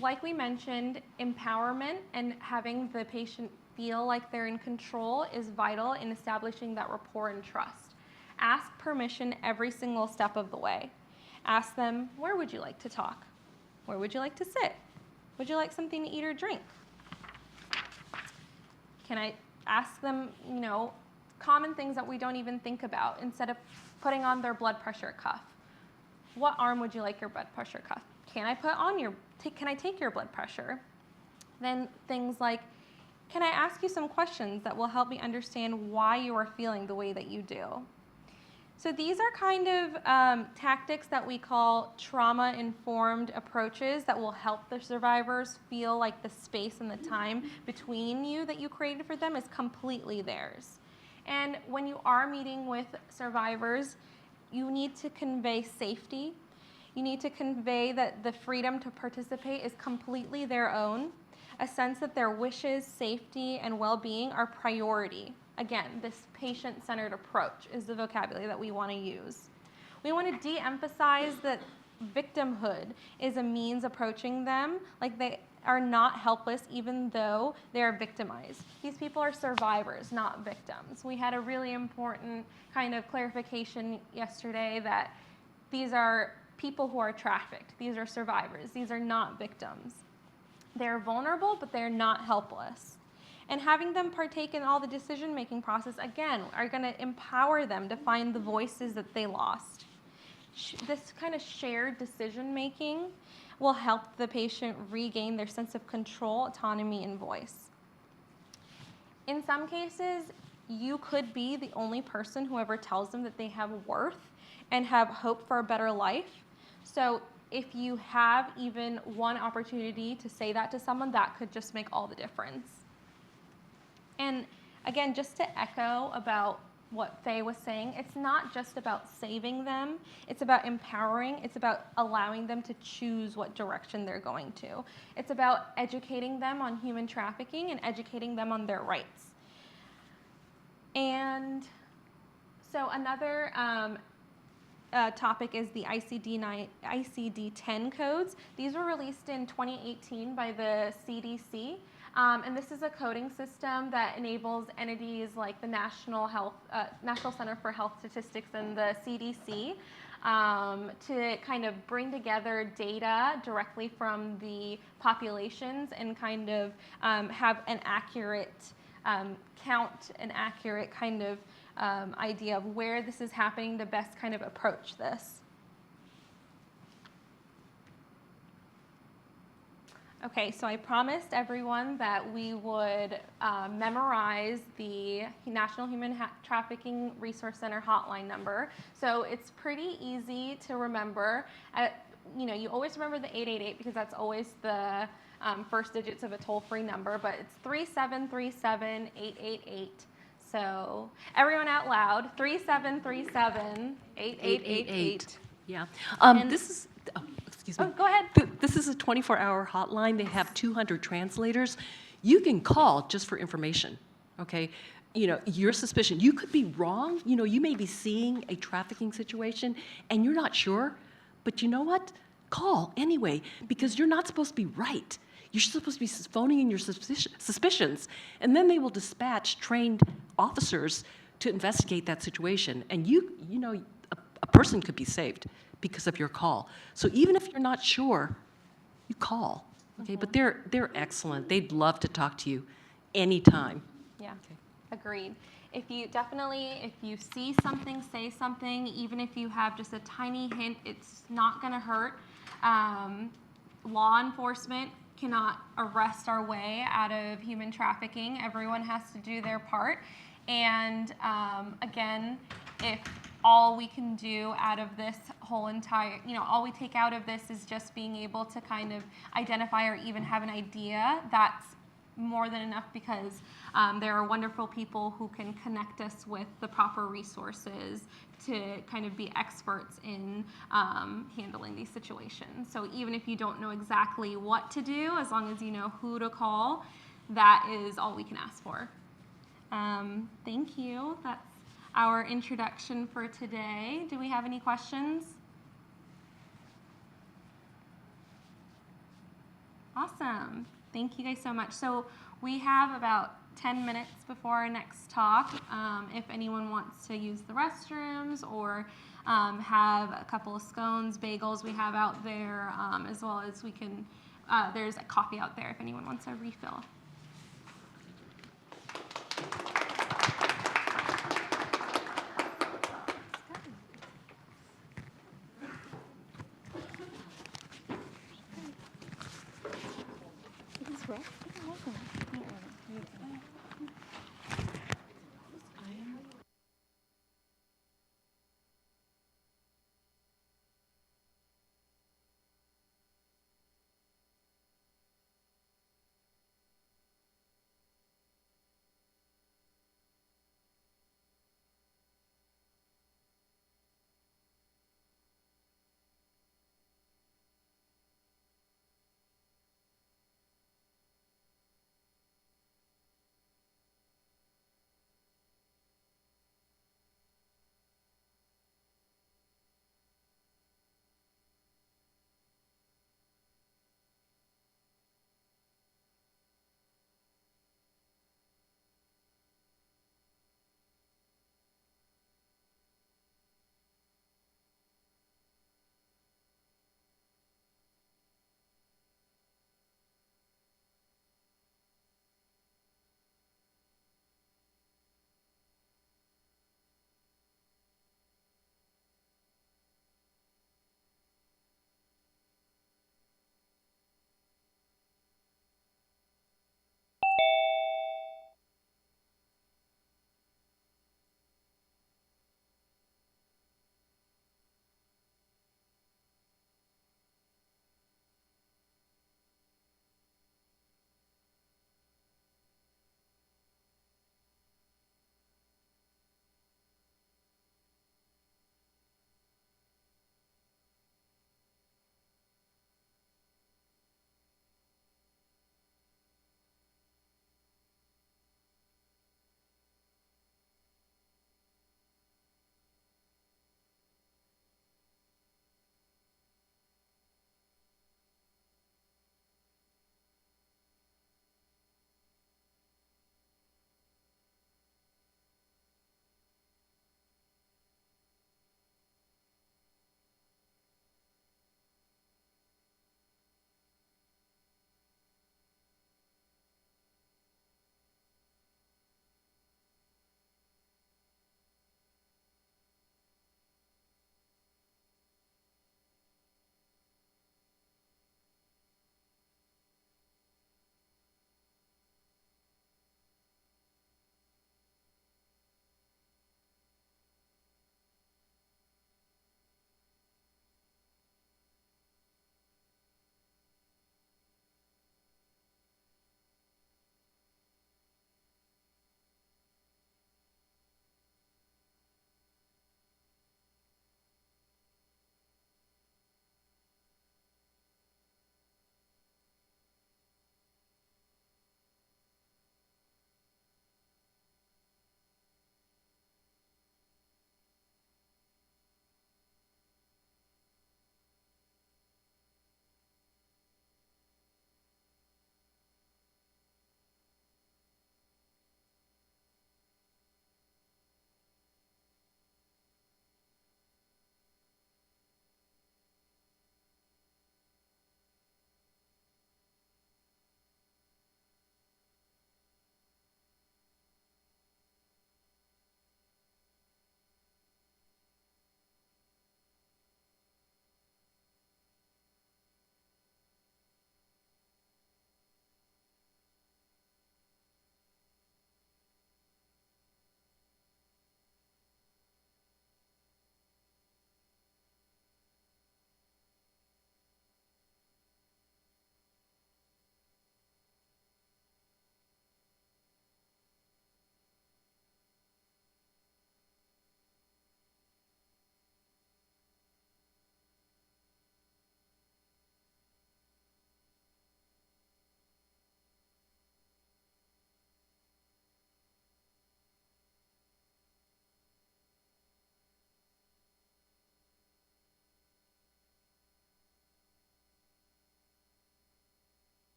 Like we mentioned, empowerment and having the patient feel like they're in control is vital in establishing that rapport and trust. Ask permission every single step of the way. Ask them, where would you like to talk? Where would you like to sit? Would you like something to eat or drink? Can I ask them, common things that we don't even think about instead of putting on their blood pressure cuff? What arm would you like your blood pressure cuff? Can I can I take your blood pressure? Then things like, can I ask you some questions that will help me understand why you are feeling the way that you do? So these are kind of tactics that we call trauma-informed approaches that will help the survivors feel like the space and the time between you that you created for them is completely theirs. And when you are meeting with survivors, you need to convey safety. You need to convey that the freedom to participate is completely their own, a sense that their wishes, safety, and well-being are priority. Again, this patient-centered approach is the vocabulary that we want to use. We want to de-emphasize that victimhood is a means approaching them, like they are not helpless even though they are victimized. These people are survivors, not victims. We had a really important kind of clarification yesterday that these are people who are trafficked. These are survivors. These are not victims. They're vulnerable, but they're not helpless. And having them partake in all the decision-making process, again, are going to empower them to find the voices that they lost. This kind of shared decision-making will help the patient regain their sense of control, autonomy, and voice. In some cases, you could be the only person who ever tells them that they have worth and have hope for a better life. So if you have even one opportunity to say that to someone, that could just make all the difference. And again, just to echo about what Faye was saying, it's not just about saving them, it's about empowering, it's about allowing them to choose what direction they're going to. It's about educating them on human trafficking and educating them on their rights. And so another topic is the ICD-10 codes. These were released in 2018 by the CDC. And this is a coding system that enables entities like the National Center for Health Statistics and the CDC to kind of bring together data directly from the populations and kind of have an accurate count, an accurate kind of idea of where this is happening to best kind of approach this. Okay, so I promised everyone that we would memorize the National Human Trafficking Resource Center hotline number. So it's pretty easy to remember. You always remember the 888 because that's always the first digits of a toll-free number, but it's 3737-888. So everyone out loud, 3737-8888. Yeah. This is, excuse me. Oh, go ahead. This is a 24-hour hotline. They have 200 translators. You can call just for information, okay? Your suspicion, you could be wrong. You may be seeing a trafficking situation and you're not sure, but you know what? Call anyway, because you're not supposed to be right. You're supposed to be phoning in your suspicions, and then they will dispatch trained officers to investigate that situation. And a person could be saved because of your call. So even if you're not sure, you call, okay? But they're excellent. They'd love to talk to you anytime. Yeah, okay. Agreed. If you see something, say something, even if you have just a tiny hint, it's not gonna hurt. Law enforcement cannot arrest our way out of human trafficking. Everyone has to do their part. And again, if all we can do out of this whole entire, all we take out of this is just being able to kind of identify or even have an idea, that's more than enough, because there are wonderful people who can connect us with the proper resources to kind of be experts in handling these situations. So even if you don't know exactly what to do, as long as you know who to call, that is all we can ask for. Thank you. That's our introduction for today. Do we have any questions? Awesome. Thank you guys so much. So we have about 10 minutes before our next talk. If anyone wants to use the restrooms or have a couple of scones, bagels we have out there, as well as we can, there's a coffee out there if anyone wants a refill.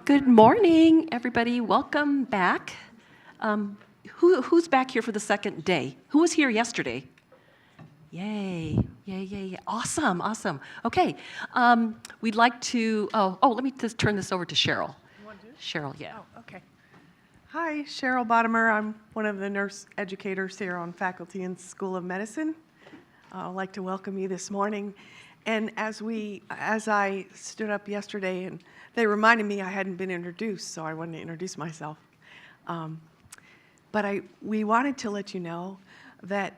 Good morning, everybody. Welcome back. Who's back here for the second day? Who was here yesterday? Yay, yay, yay, yay. Awesome, awesome. Okay, we'd like to, let me just turn this over to Cheryl. You want to do it? Cheryl, yeah. Oh, okay. Hi, Cheryl Bottomer. I'm one of the nurse educators here on faculty in School of Medicine. I'd like to welcome you this morning. And as I stood up yesterday, and they reminded me I hadn't been introduced, so I wanted to introduce myself. But we wanted to let you know that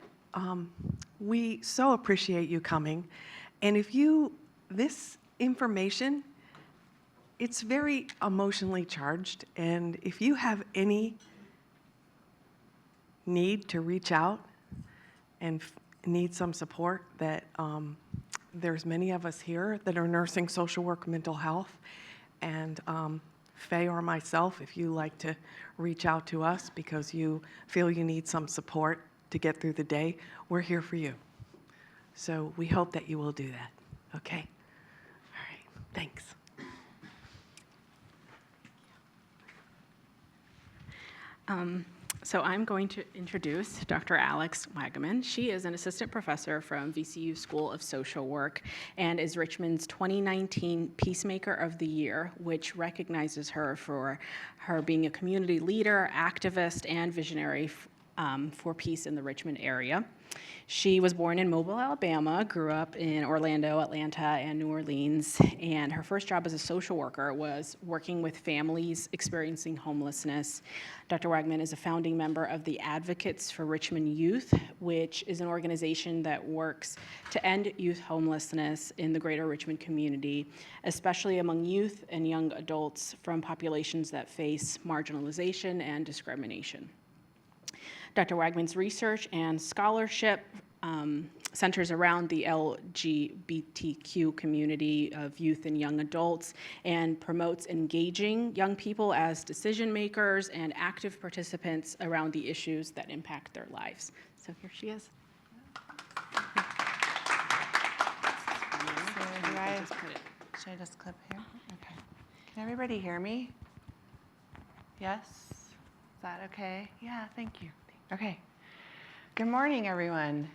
we so appreciate you coming. And this information, it's very emotionally charged. And if you have any need to reach out and need some support, that there's many of us here that are nursing, social work, mental health, and Faye or myself, if you like to reach out to us because you feel you need some support to get through the day, we're here for you. So we hope that you will do that, okay? All right, thanks. So I'm going to introduce Dr. Alex Wagaman. She is an assistant professor from VCU School of Social Work and is Richmond's 2019 Peacemaker of the Year, which recognizes her for her being a community leader, activist, and visionary for peace in the Richmond area. She was born in Mobile, Alabama, grew up in Orlando, Atlanta, and New Orleans, and her first job as a social worker was working with families experiencing homelessness. Dr. Wagaman is a founding member of the Advocates for Richmond Youth, which is an organization that works to end youth homelessness in the greater Richmond community, especially among youth and young adults from populations that face marginalization and discrimination. Dr. Wagaman's research and scholarship centers around the LGBTQ community of youth and young adults and promotes engaging young people as decision makers and active participants around the issues that impact their lives. So here she is. Should I just clip here? Okay. Can everybody hear me? Yes? Is that okay? Yeah, thank you. Okay. Good morning, everyone.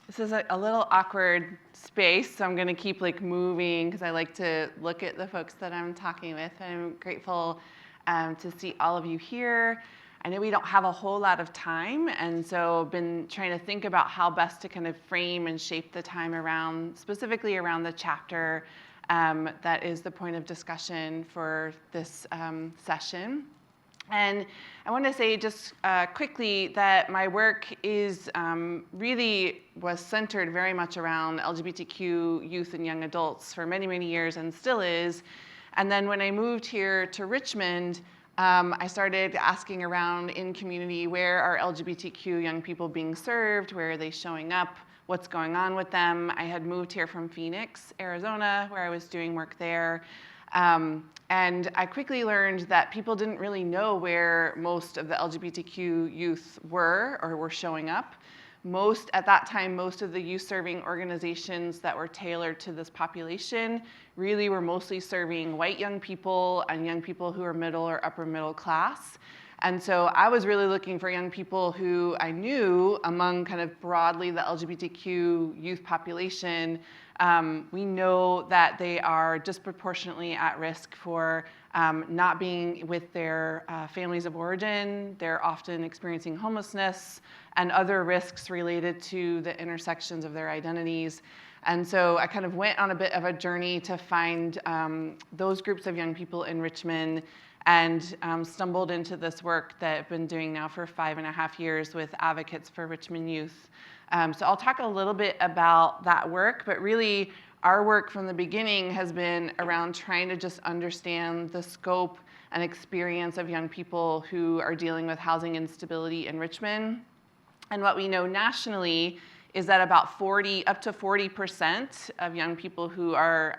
This is a little awkward space, so I'm going to keep moving because I like to look at the folks that I'm talking with. And I'm grateful to see all of you here. I know we don't have a whole lot of time, and so I've been trying to think about how best to kind of frame and shape the time specifically around the chapter that is the point of discussion for this session. And I want to say just quickly that my work is really was centered very much around LGBTQ youth and young adults for many, many years and still is. And then when I moved here to Richmond, I started asking around in community, where are LGBTQ young people being served? Where are they showing up? What's going on with them? I had moved here from Phoenix, Arizona, where I was doing work there. And I quickly learned that people didn't really know where most of the LGBTQ youth were or were showing up. At that time, most of the youth-serving organizations that were tailored to this population really were mostly serving white young people and young people who are middle or upper middle class. And so I was really looking for young people who I knew among kind of broadly the LGBTQ youth population. We know that they are disproportionately at risk for not being with their families of origin. They're often experiencing homelessness and other risks related to the intersections of their identities. And so I kind of went on a bit of a journey to find those groups of young people in Richmond and stumbled into this work that I've been doing now for 5.5 years with Advocates for Richmond Youth. So I'll talk a little bit about that work, but really our work from the beginning has been around trying to just understand the scope and experience of young people who are dealing with housing instability in Richmond. And what we know nationally is that about up to 40% of young people who are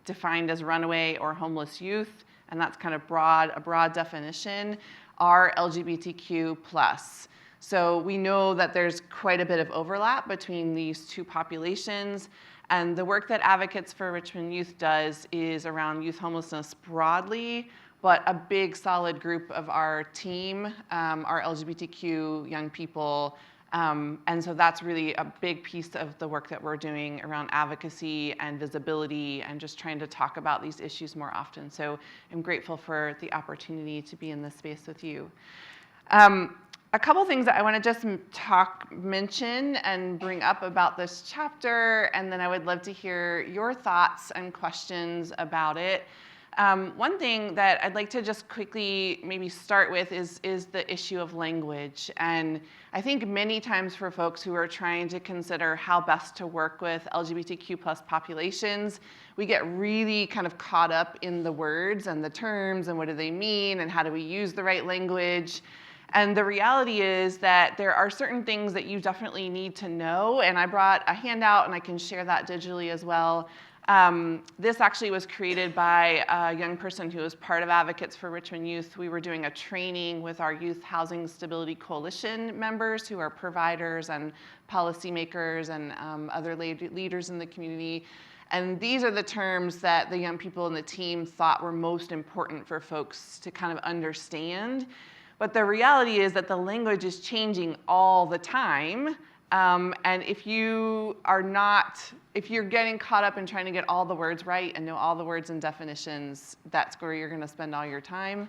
defined as runaway or homeless youth, and that's kind of a broad definition, are LGBTQ+. So we know that there's quite a bit of overlap between these two populations. And the work that Advocates for Richmond Youth does is around youth homelessness broadly, but a big solid group of our team are LGBTQ young people. And so that's really a big piece of the work that we're doing around advocacy and visibility and just trying to talk about these issues more often. So I'm grateful for the opportunity to be in this space with you. A couple things that I want to just mention and bring up about this chapter, and then I would love to hear your thoughts and questions about it. One thing that I'd like to just quickly maybe start with is the issue of language. And I think many times for folks who are trying to consider how best to work with LGBTQ plus populations, we get really kind of caught up in the words and the terms and what do they mean and how do we use the right language. And the reality is that there are certain things that you definitely need to know. And I brought a handout and I can share that digitally as well. This actually was created by a young person who was part of Advocates for Richmond Youth. We were doing a training with our Youth Housing Stability Coalition members who are providers and policymakers and other leaders in the community. And these are the terms that the young people in the team thought were most important for folks to kind of understand. But the reality is that the language is changing all the time. And if you're getting caught up in trying to get all the words right and know all the words and definitions, that's where you're going to spend all your time.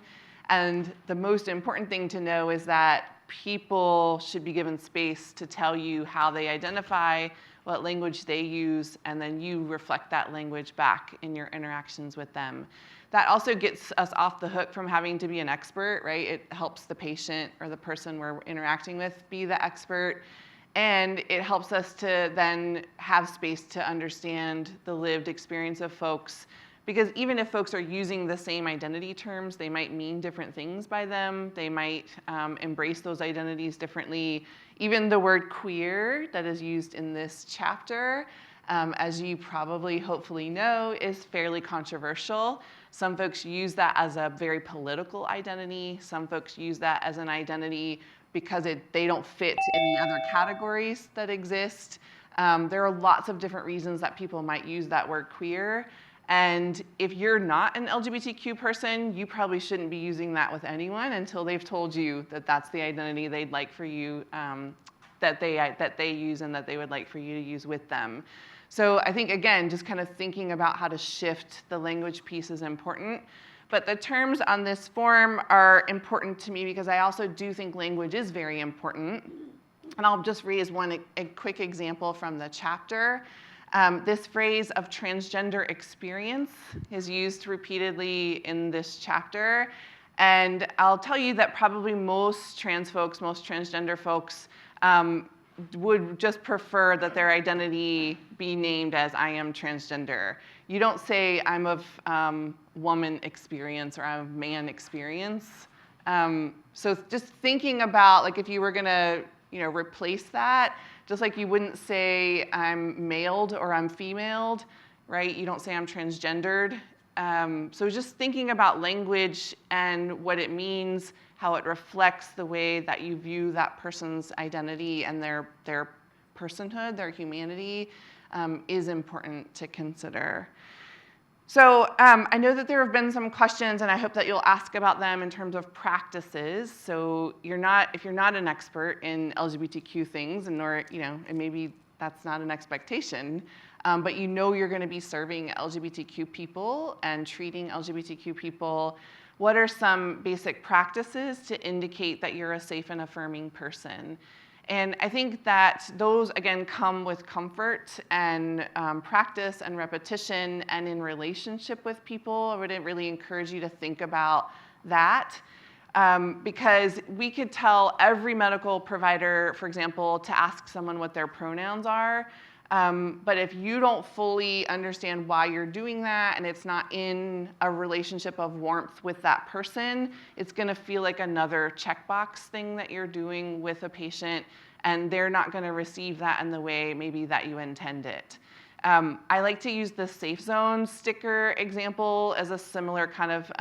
And the most important thing to know is that people should be given space to tell you how they identify, what language they use, and then you reflect that language back in your interactions with them. That also gets us off the hook from having to be an expert, right? It helps the patient or the person we're interacting with be the expert. And it helps us to then have space to understand the lived experience of folks. Because even if folks are using the same identity terms, they might mean different things by them. They might embrace those identities differently. Even the word queer that is used in this chapter, as you probably hopefully know, is fairly controversial. Some folks use that as a very political identity. Some folks use that as an identity because they don't fit in the other categories that exist. There are lots of different reasons that people might use that word queer. And if you're not an LGBTQ person, you probably shouldn't be using that with anyone until they've told you that that's the identity they'd like for you, that they use and that they would like for you to use with them. So I think, again, just kind of thinking about how to shift the language piece is important. But the terms on this form are important to me because I also do think language is very important. And I'll just raise a quick example from the chapter. This phrase of transgender experience is used repeatedly in this chapter. And I'll tell you that probably most trans folks, most transgender folks, would just prefer that their identity be named as I am transgender. You don't say I'm of woman experience or I'm of man experience. So just thinking about like if you were gonna replace that, just like you wouldn't say I'm mailed or I'm femaled, right? You don't say I'm transgendered. So just thinking about language and what it means, how it reflects the way that you view that person's identity and their personhood, their humanity, is important to consider. So I know that there have been some questions, and I hope that you'll ask about them in terms of practices. So if you're not an expert in LGBTQ things, and maybe that's not an expectation, but you're going to be serving LGBTQ people and treating LGBTQ people, what are some basic practices to indicate that you're a safe and affirming person? And I think that those, again, come with comfort and practice and repetition and in relationship with people. I would really encourage you to think about that because we could tell every medical provider, for example, to ask someone what their pronouns are. But if you don't fully understand why you're doing that and it's not in a relationship of warmth with that person, it's going to feel like another checkbox thing that you're doing with a patient, and they're not going to receive that in the way maybe that you intend it. I like to use the safe zone sticker example as a similar kind of,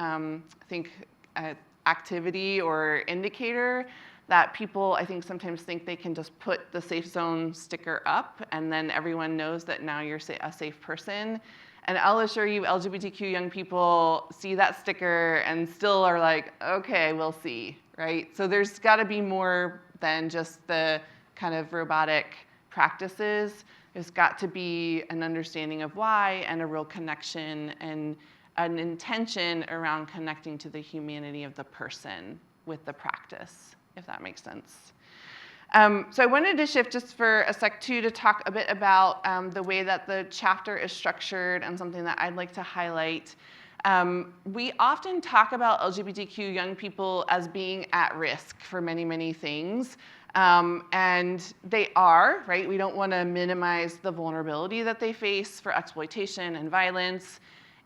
activity or indicator. that people, I think, sometimes think they can just put the safe zone sticker up and then everyone knows that now you're a safe person. And I'll assure you, LGBTQ young people see that sticker and still are like, okay, we'll see, right? So there's got to be more than just the kind of robotic practices. There's got to be an understanding of why and a real connection and an intention around connecting to the humanity of the person with the practice, if that makes sense. So I wanted to shift just for a sec too to talk a bit about the way that the chapter is structured and something that I'd like to highlight. We often talk about LGBTQ young people as being at risk for many, many things. And they are, right? We don't want to minimize the vulnerability that they face for exploitation and violence.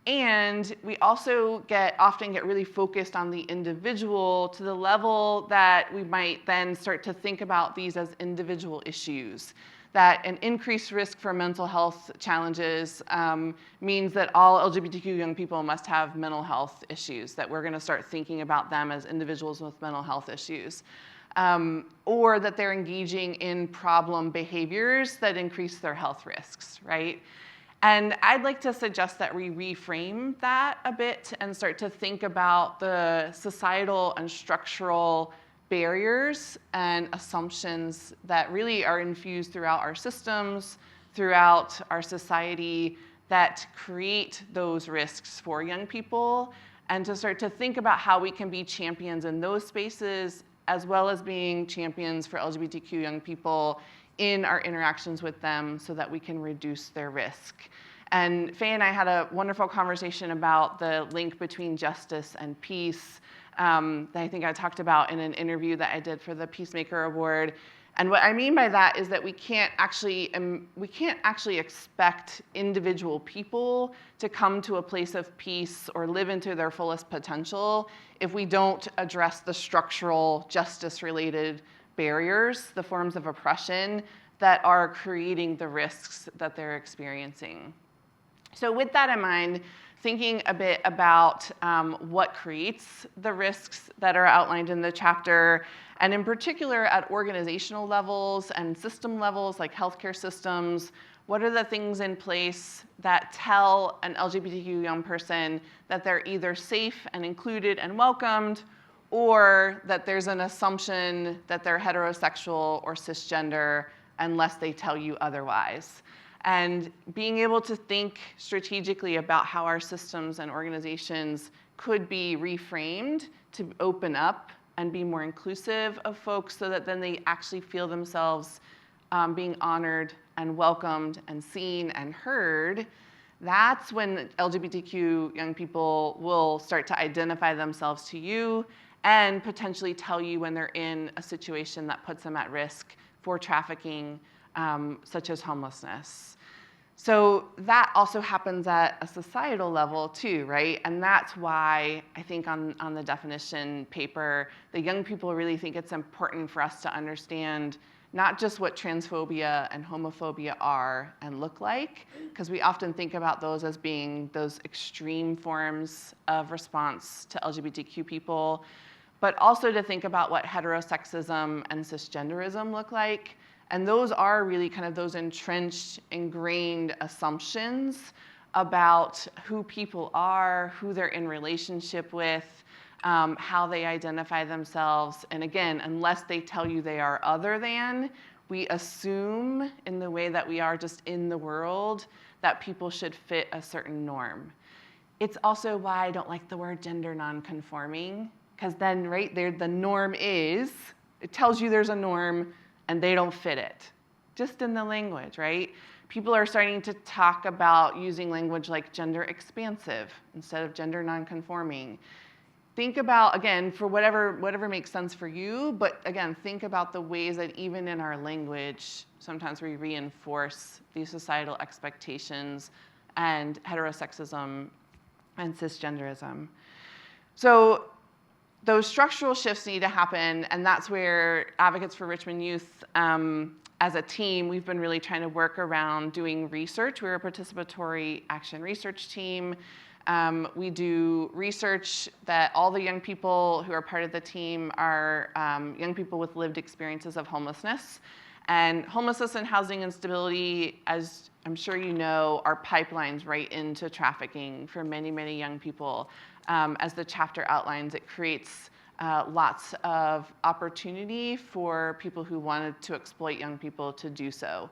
And we also often get really focused on the individual to the level that we might then start to think about these as individual issues. That an increased risk for mental health challenges means that all LGBTQ young people must have mental health issues, that we're going to start thinking about them as individuals with mental health issues. Or that they're engaging in problem behaviors that increase their health risks, right? And I'd like to suggest that we reframe that a bit and start to think about the societal and structural barriers and assumptions that really are infused throughout our systems, throughout our society, that create those risks for young people, and to start to think about how we can be champions in those spaces, as well as being champions for LGBTQ young people in our interactions with them so that we can reduce their risk. And Faye and I had a wonderful conversation about the link between justice and peace that I think I talked about in an interview that I did for the Peacemaker Award. And what I mean by that is that we can't actually expect individual people to come to a place of peace or live into their fullest potential if we don't address the structural justice-related barriers, the forms of oppression that are creating the risks that they're experiencing. So with that in mind, thinking a bit about what creates the risks that are outlined in the chapter, and in particular at organizational levels and system levels like healthcare systems, what are the things in place that tell an LGBTQ young person that they're either safe and included and welcomed, or that there's an assumption that they're heterosexual or cisgender unless they tell you otherwise. And being able to think strategically about how our systems and organizations could be reframed to open up and be more inclusive of folks so that then they actually feel themselves being honored and welcomed and seen and heard, that's when LGBTQ young people will start to identify themselves to you and potentially tell you when they're in a situation that puts them at risk for trafficking, such as homelessness. So that also happens at a societal level too, right? And that's why I think on the definition paper, the young people really think it's important for us to understand not just what transphobia and homophobia are and look like, because we often think about those as being those extreme forms of response to LGBTQ people, but also to think about what heterosexism and cisgenderism look like. And those are really kind of those entrenched, ingrained assumptions about who people are, who they're in relationship with, how they identify themselves. And again, unless they tell you they are other than, we assume in the way that we are just in the world that people should fit a certain norm. It's also why I don't like the word gender nonconforming, because then right there, the norm is, it tells you there's a norm, and they don't fit it, just in the language, right? People are starting to talk about using language like gender expansive instead of gender nonconforming. Think about, again, for whatever makes sense for you, but again, think about the ways that even in our language, sometimes we reinforce these societal expectations and heterosexism and cisgenderism. So those structural shifts need to happen, and that's where Advocates for Richmond Youth, as a team, we've been really trying to work around doing research. We're a participatory action research team, We do research that all the young people who are part of the team are young people with lived experiences of homelessness. And homelessness and housing instability, as I'm sure you know, are pipelines right into trafficking for many, many young people. As the chapter outlines, it creates lots of opportunity for people who wanted to exploit young people to do so.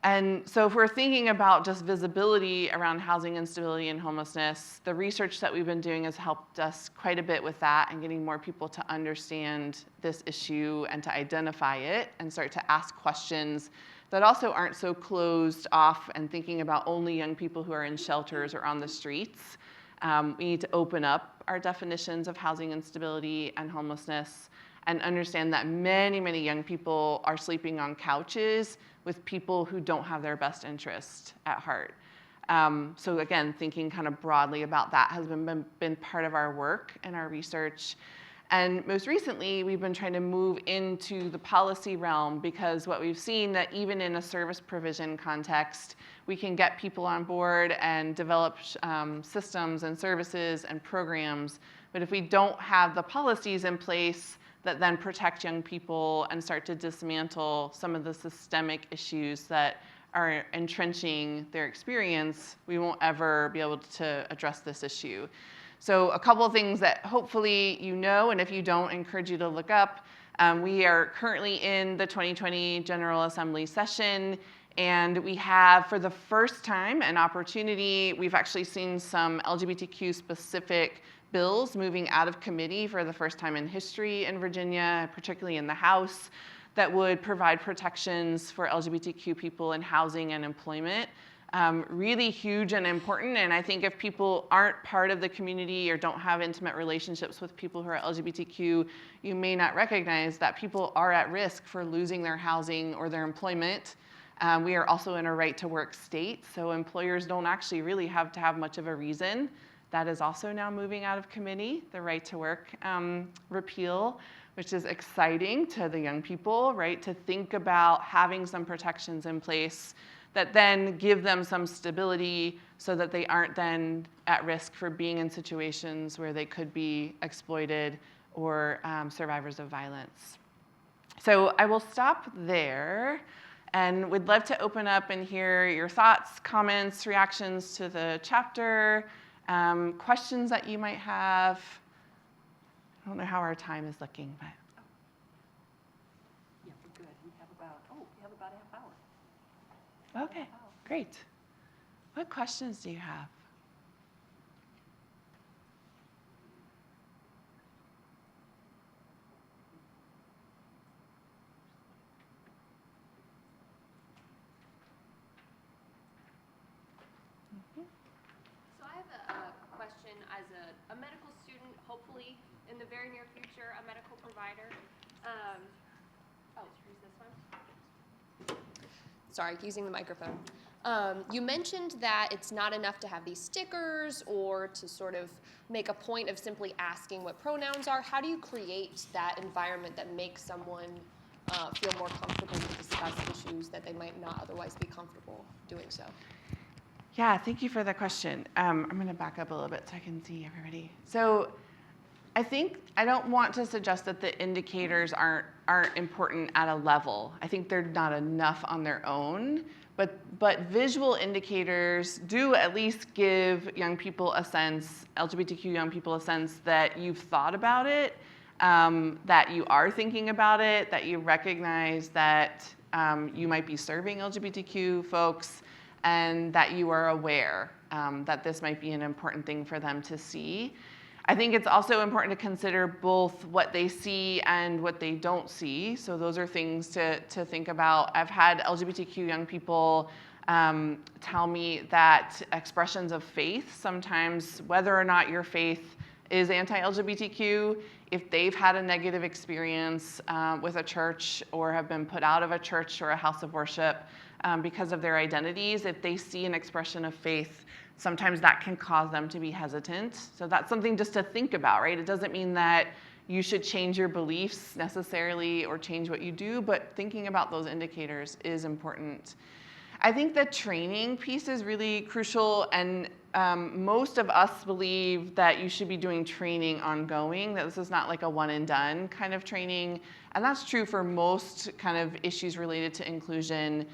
And so if we're thinking about just visibility around housing instability and homelessness, the research that we've been doing has helped us quite a bit with that and getting more people to understand this issue and to identify it and start to ask questions that also aren't so closed off and thinking about only young people who are in shelters or on the streets. We need to open up our definitions of housing instability and homelessness and understand that many, many young people are sleeping on couches with people who don't have their best interest at heart. So again, thinking kind of broadly about that has been part of our work and our research. And most recently, we've been trying to move into the policy realm because what we've seen that even in a service provision context, we can get people on board and develop systems and services and programs. But if we don't have the policies in place that then protect young people and start to dismantle some of the systemic issues that are entrenching their experience, we won't ever be able to address this issue. So a couple of things that hopefully you know, and if you don't, I encourage you to look up. We are currently in the 2020 General Assembly session, and we have, for the first time, an opportunity. We've actually seen some LGBTQ-specific bills moving out of committee for the first time in history in Virginia, particularly in the House, that would provide protections for LGBTQ people in housing and employment. Really huge and important, and I think if people aren't part of the community or don't have intimate relationships with people who are LGBTQ, you may not recognize that people are at risk for losing their housing or their employment. We are also in a right-to-work state, so employers don't actually really have to have much of a reason. That is also now moving out of committee, the right-to-work repeal, which is exciting to the young people, right, to think about having some protections in place that then give them some stability so that they aren't then at risk for being in situations where they could be exploited or survivors of violence. So I will stop there and would love to open up and hear your thoughts, comments, reactions to the chapter, questions that you might have. I don't know how our time is looking, but. Yeah, we're good. We have about a half hour. Okay, great. What questions do you have? So I have a question as a medical student, hopefully in the very near future, a medical provider. Here's this one. Sorry, using the microphone. You mentioned that it's not enough to have these stickers or to sort of make a point of simply asking what pronouns are. How do you create that environment that makes someone feel more comfortable to discuss issues that they might not otherwise be comfortable doing so? Yeah, thank you for the question. I'm going to back up a little bit so I can see everybody. So I don't want to suggest that the indicators aren't important at a level. I think they're not enough on their own, but visual indicators do at least give young people a sense, LGBTQ young people a sense that you've thought about it, that you are thinking about it, that you recognize that you might be serving LGBTQ folks, and that you are aware that this might be an important thing for them to see. I think it's also important to consider both what they see and what they don't see. So those are things to think about. I've had LGBTQ young people tell me that expressions of faith, sometimes whether or not your faith is anti-LGBTQ, if they've had a negative experience with a church or have been put out of a church or a house of worship because of their identities, if they see an expression of faith, sometimes that can cause them to be hesitant. So that's something just to think about, right? It doesn't mean that you should change your beliefs necessarily or change what you do, but thinking about those indicators is important. I think the training piece is really crucial, and most of us believe that you should be doing training ongoing, that this is not like a one and done kind of training. And that's true for most kind of issues related to inclusion,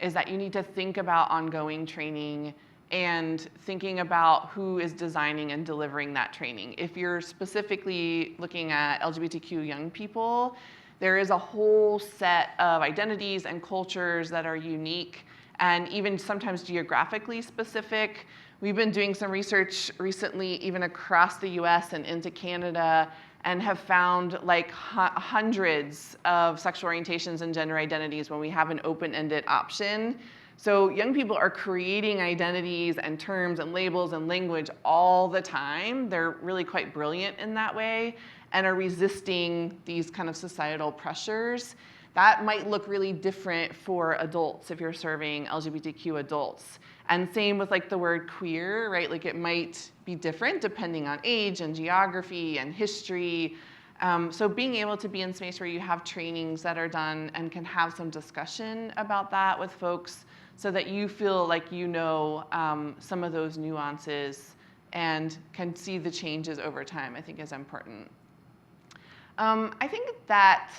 is that you need to think about ongoing training and thinking about who is designing and delivering that training. If you're specifically looking at LGBTQ young people, there is a whole set of identities and cultures that are unique and even sometimes geographically specific. We've been doing some research recently, even across the US and into Canada, and have found like hundreds of sexual orientations and gender identities when we have an open-ended option. So young people are creating identities and terms and labels and language all the time. They're really quite brilliant in that way and are resisting these kind of societal pressures. That might look really different for adults if you're serving LGBTQ adults. And same with like the word queer, right? Like it might be different depending on age and geography and history. So being able to be in space where you have trainings that are done and can have some discussion about that with folks so that you feel like you know some of those nuances and can see the changes over time, I think is important. I think that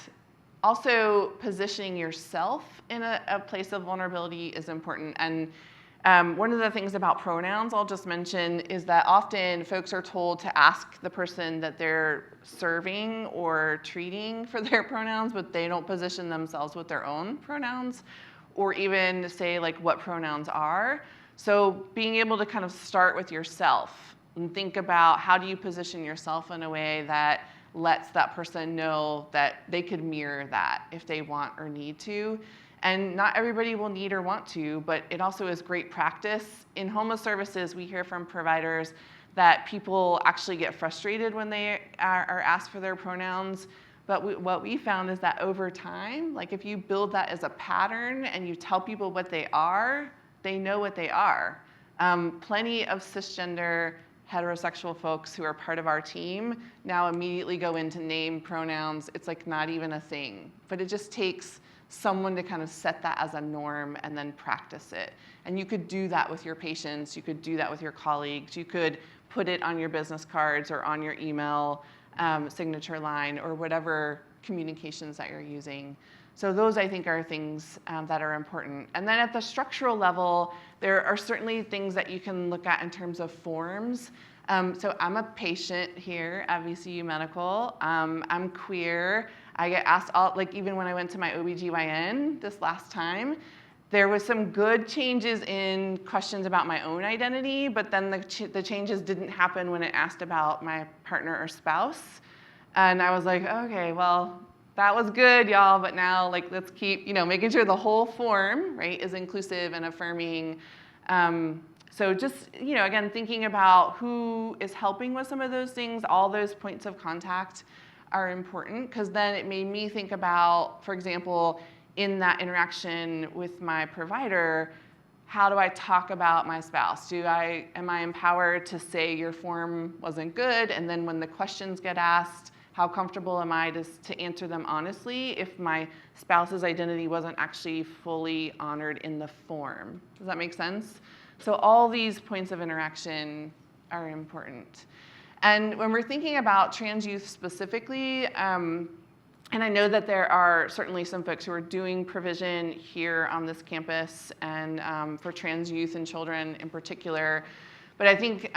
also positioning yourself in a place of vulnerability is important. And one of the things about pronouns I'll just mention is that often folks are told to ask the person that they're serving or treating for their pronouns, but they don't position themselves with their own pronouns or even say like what pronouns are. So being able to kind of start with yourself and think about how do you position yourself in a way that lets that person know that they could mirror that if they want or need to. And not everybody will need or want to, but it also is great practice. In homeless services, we hear from providers that people actually get frustrated when they are asked for their pronouns. But what we found is that over time, like if you build that as a pattern and you tell people what they are, they know what they are. Plenty of cisgender heterosexual folks who are part of our team now immediately go into name pronouns. It's like not even a thing, but it just takes someone to kind of set that as a norm and then practice it. And you could do that with your patients, you could do that with your colleagues, you could put it on your business cards or on your email signature line or whatever communications that you're using. So those, I think, are things that are important. And then at the structural level, there are certainly things that you can look at in terms of forms. So I'm a patient here at VCU Medical. I'm queer. I get asked, like even when I went to my OBGYN this last time, there was some good changes in questions about my own identity, but then the changes didn't happen when it asked about my partner or spouse. And I was like, okay, well, that was good, y'all, but now like let's keep, making sure the whole form, right, is inclusive and affirming. So just, again, thinking about who is helping with some of those things, all those points of contact are important, because then it made me think about, for example, in that interaction with my provider, how do I talk about my spouse? Am I empowered to say your form wasn't good? And then when the questions get asked, how comfortable am I to answer them honestly if my spouse's identity wasn't actually fully honored in the form? Does that make sense? So all these points of interaction are important. And when we're thinking about trans youth specifically, and I know that there are certainly some folks who are doing provision here on this campus and for trans youth and children in particular. But I think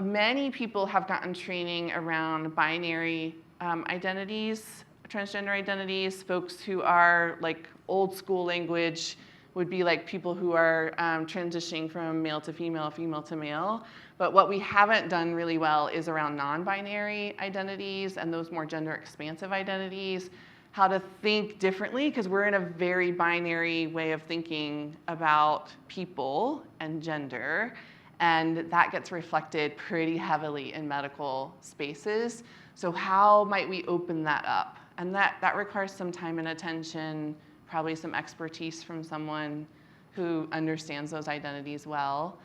many people have gotten training around binary identities, transgender identities. Folks who are like old school language would be like people who are transitioning from male to female, female to male. But what we haven't done really well is around non-binary identities and those more gender expansive identities, how to think differently, because we're in a very binary way of thinking about people and gender, and that gets reflected pretty heavily in medical spaces. So how might we open that up? And that requires some time and attention, probably some expertise from someone who understands those identities well.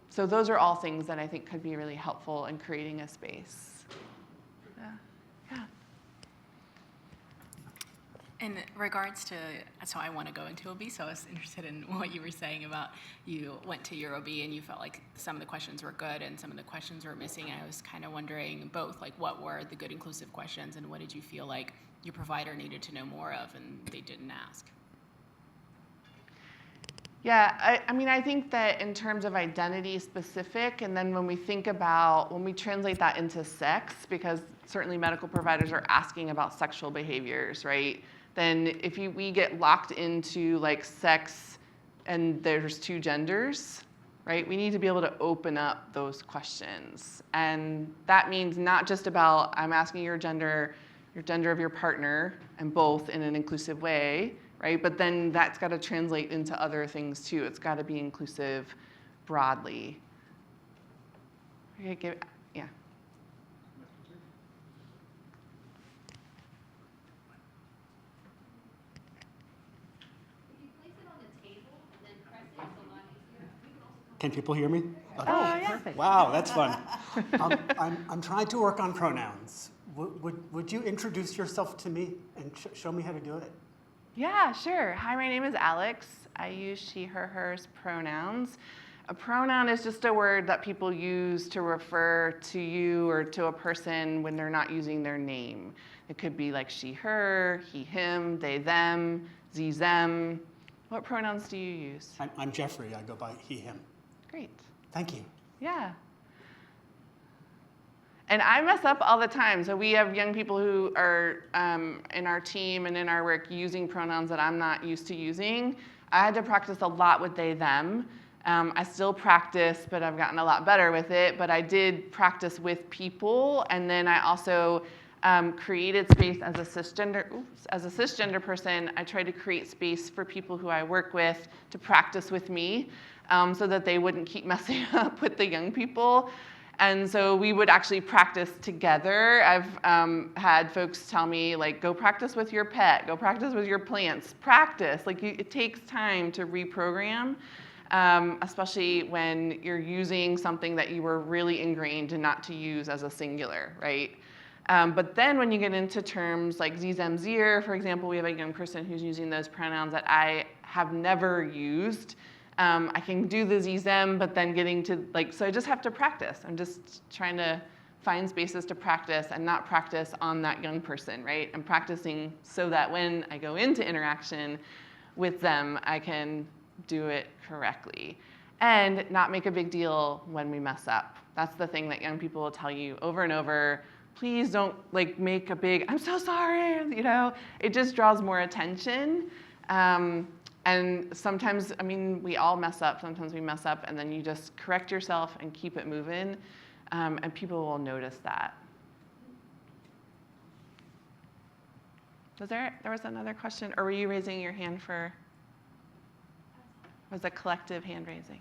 So those are all things that I think could be really helpful in creating a space. Yeah. In regards to, so I want to go into OB, so I was interested in what you were saying about you went to your OB and you felt like some of the questions were good and some of the questions were missing. I was kind of wondering both, like what were the good inclusive questions and what did you feel like your provider needed to know more of and they didn't ask? Yeah, I mean, I think that in terms of identity specific, and then when we translate that into sex, because certainly medical providers are asking about sexual behaviors, right? Then if we get locked into like sex and there's two genders, right? We need to be able to open up those questions. And that means not just about, I'm asking your gender of your partner, and both in an inclusive way, right? But then that's got to translate into other things too. It's got to be inclusive broadly. Okay, yeah. Can people hear me? Okay. Oh, yeah. Perfect. Wow, that's fun. I'm trying to work on pronouns. Would you introduce yourself to me and show me how to do it? Yeah, sure. Hi, my name is Alex. I use she, her, hers pronouns. A pronoun is just a word that people use to refer to you or to a person when they're not using their name. It could be like she, her, he, him, they, them, ze, them. What pronouns do you use? I'm Jeffrey. I go by he, him. Great. Thank you. Yeah. And I mess up all the time. So we have young people who are in our team and in our work using pronouns that I'm not used to using. I had to practice a lot with they, them. I still practice, but I've gotten a lot better with it. But I did practice with people. And then I also created space as a cisgender person. I tried to create space for people who I work with to practice with me so that they wouldn't keep messing up with the young people. And so we would actually practice together. I've had folks tell me, like, go practice with your pet, go practice with your plants. Practice, like it takes time to reprogram, especially when you're using something that you were really ingrained not to use as a singular, right? But then when you get into terms like sie, them, zir, for example, we have a young person who's using those pronouns that I have never used. I can do the sie, them, but then getting to so I just have to practice. I'm just trying to find spaces to practice and not practice on that young person, right? I'm practicing so that when I go into interaction with them, I can do it correctly and not make a big deal when we mess up. That's the thing that young people will tell you over and over. Please don't make a big, I'm so sorry, it just draws more attention. And sometimes, we all mess up. Sometimes we mess up, and then you just correct yourself and keep it moving, and people will notice that. There was another question, or were you raising your hand for? Was a collective hand raising?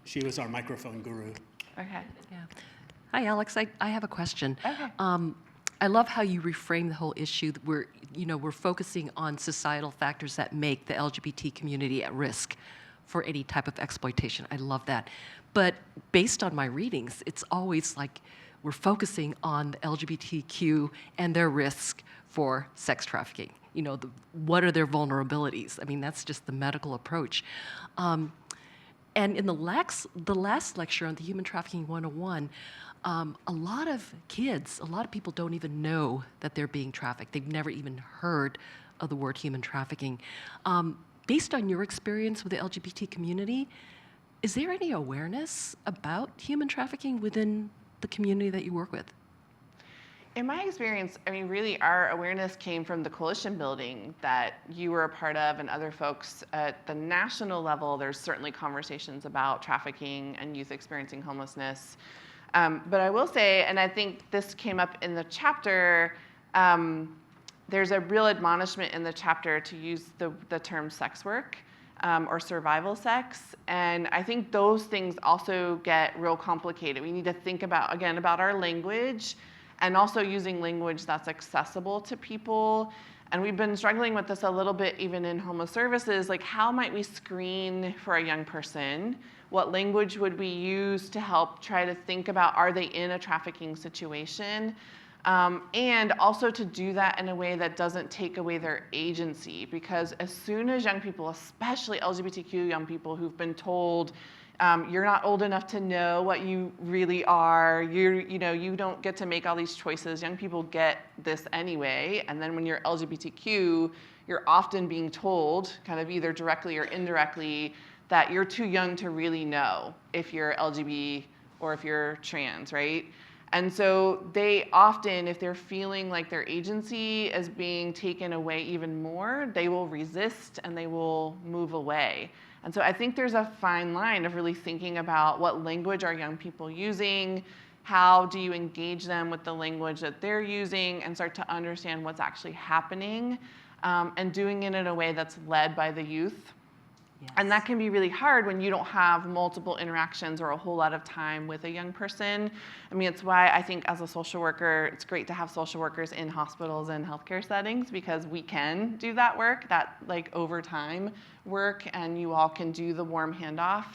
She was our microphone guru. Okay. Yeah. Hi, Alex. I have a question. Okay. I love how you reframe the whole issue. We're focusing on societal factors that make the LGBT community at risk for any type of exploitation. I love that. But based on my readings, it's always like we're focusing on the LGBTQ and their risk for sex trafficking. What are their vulnerabilities? That's just the medical approach. And in the last lecture on the Human Trafficking 101, a lot of people don't even know that they're being trafficked. They've never even heard of the word human trafficking. Based on your experience with the LGBT community, is there any awareness about human trafficking within the community that you work with? In my experience, really our awareness came from the coalition building that you were a part of and other folks at the national level. There's certainly conversations about trafficking and youth experiencing homelessness. But I will say, and I think this came up in the chapter, there's a real admonishment in the chapter to use the term sex work or survival sex. And I think those things also get real complicated. We need to think about our language and also using language that's accessible to people. And we've been struggling with this a little bit even in homeless services, how might we screen for a young person? What language would we use to help try to think about, are they in a trafficking situation? And also to do that in a way that doesn't take away their agency, because as soon as young people, especially LGBTQ young people who've been told, you're not old enough to know what you really are, you don't get to make all these choices, young people get this anyway, and then when you're LGBTQ, you're often being told, kind of either directly or indirectly, that you're too young to really know if you're LGBT or if you're trans, right? And so they often, if they're feeling like their agency is being taken away even more, they will resist and they will move away. And so I think there's a fine line of really thinking about what language are young people using, how do you engage them with the language that they're using, and start to understand what's actually happening, and doing it in a way that's led by the youth. Yes. And that can be really hard when you don't have multiple interactions or a whole lot of time with a young person. I mean, it's why I think as a social worker, it's great to have social workers in hospitals and healthcare settings, because we can do that work, that like over time work, and you all can do the warm handoff.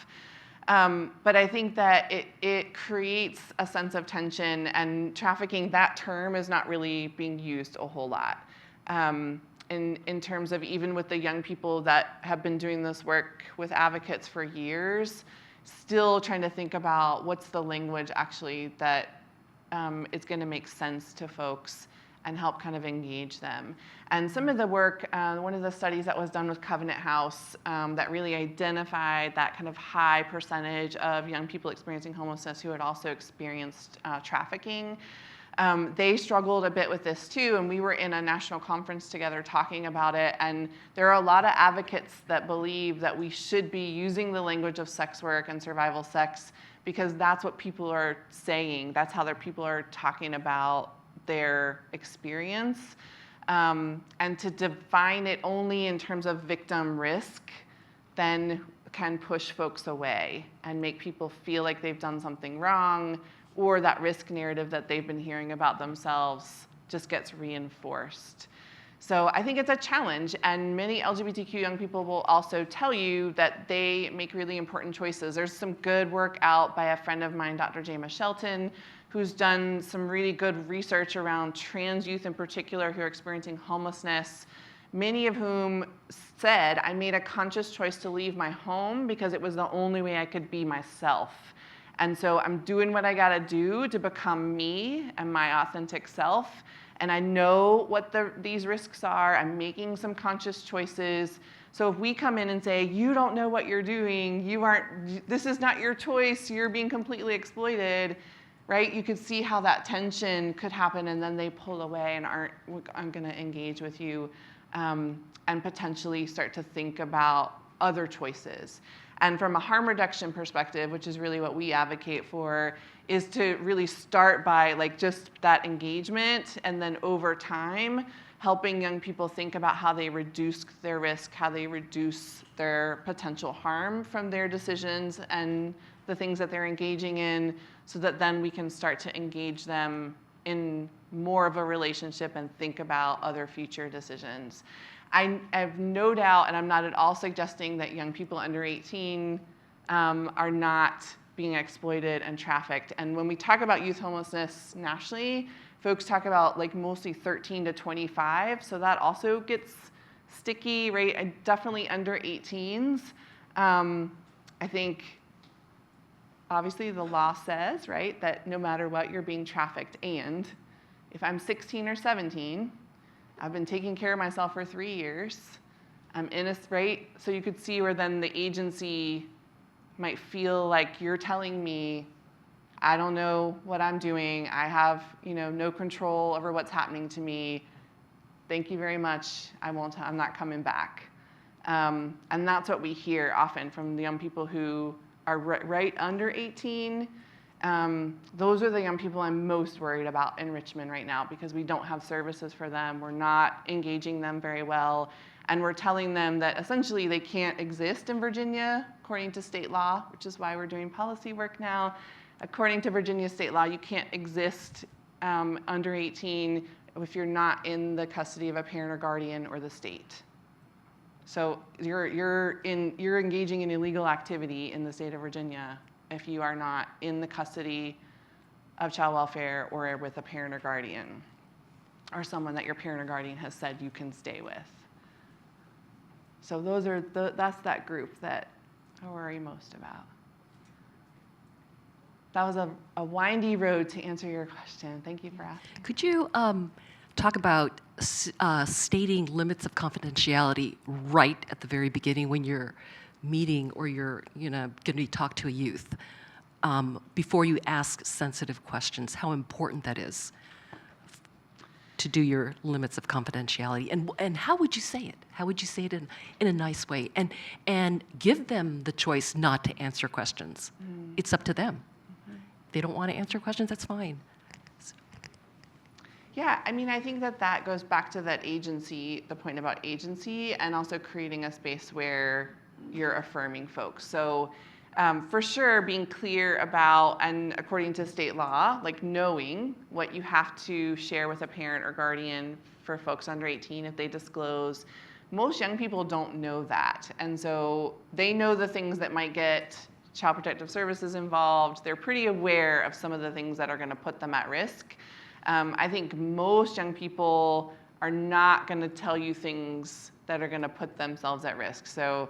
But I think that it creates a sense of tension, and trafficking, that term is not really being used a whole lot. In terms of even with the young people that have been doing this work with advocates for years, still trying to think about what's the language actually that is going to make sense to folks and help kind of engage them. And some of the work, one of the studies that was done with Covenant House that really identified that kind of high percentage of young people experiencing homelessness who had also experienced trafficking. They struggled a bit with this too, and we were in a national conference together talking about it, and there are a lot of advocates that believe that we should be using the language of sex work and survival sex because that's what people are saying, that's how people are talking about their experience, and to define it only in terms of victim risk then can push folks away and make people feel like they've done something wrong, or that risk narrative that they've been hearing about themselves just gets reinforced. So I think it's a challenge, and many LGBTQ young people will also tell you that they make really important choices. There's some good work out by a friend of mine, Dr. Jama Shelton, who's done some really good research around trans youth in particular who are experiencing homelessness, many of whom said, I made a conscious choice to leave my home because it was the only way I could be myself. And so I'm doing what I gotta do to become me and my authentic self. And I know what these risks are. I'm making some conscious choices. So if we come in and say, you don't know what you're doing, this is not your choice, you're being completely exploited, right? You could see how that tension could happen, and then they pull away and aren't gonna engage with you, and potentially start to think about other choices. And from a harm reduction perspective, which is really what we advocate for, is to really start by like just that engagement, and then over time, helping young people think about how they reduce their risk, how they reduce their potential harm from their decisions and the things that they're engaging in, so that then we can start to engage them in more of a relationship and think about other future decisions. I have no doubt, and I'm not at all suggesting that young people under 18 are not being exploited and trafficked. And when we talk about youth homelessness nationally, folks talk about like mostly 13 to 25, so that also gets sticky, right? Definitely under 18s. I think obviously the law says, right, that no matter what, you're being trafficked. And if I'm 16 or 17, I've been taking care of myself for 3 years, I'm innocent, right? So you could see where then the agency might feel like you're telling me, I don't know what I'm doing, I have no control over what's happening to me, thank you very much, I'm not coming back. And that's what we hear often from the young people who are right under 18. Those are the young people I'm most worried about in Richmond right now, because we don't have services for them, we're not engaging them very well, and we're telling them that essentially they can't exist in Virginia according to state law, which is why we're doing policy work now. According to Virginia state law, you can't exist under 18 if you're not in the custody of a parent or guardian or the state. So you're engaging in illegal activity in the state of Virginia if you are not in the custody of child welfare or with a parent or guardian, or someone that your parent or guardian has said you can stay with. So those are that's that group that I worry most about. That was a windy road to answer your question. Thank you for asking. Could you talk about stating limits of confidentiality right at the very beginning when you're meeting or you're going to talk to a youth before you ask sensitive questions? How important that is to do your limits of confidentiality, and how would you say it? How would you say it in a nice way, and give them the choice not to answer questions? It's up to them. They don't want to answer questions, that's fine. Yeah, I mean, I think that goes back to that agency, the point about agency, and also creating a space where you're affirming folks. So for sure, being clear about, and according to state law, like knowing what you have to share with a parent or guardian for folks under 18 if they disclose. Most young people don't know that. And so they know the things that might get Child Protective Services involved. They're pretty aware of some of the things that are going to put them at risk. I think most young people are not going to tell you things that are going to put themselves at risk. So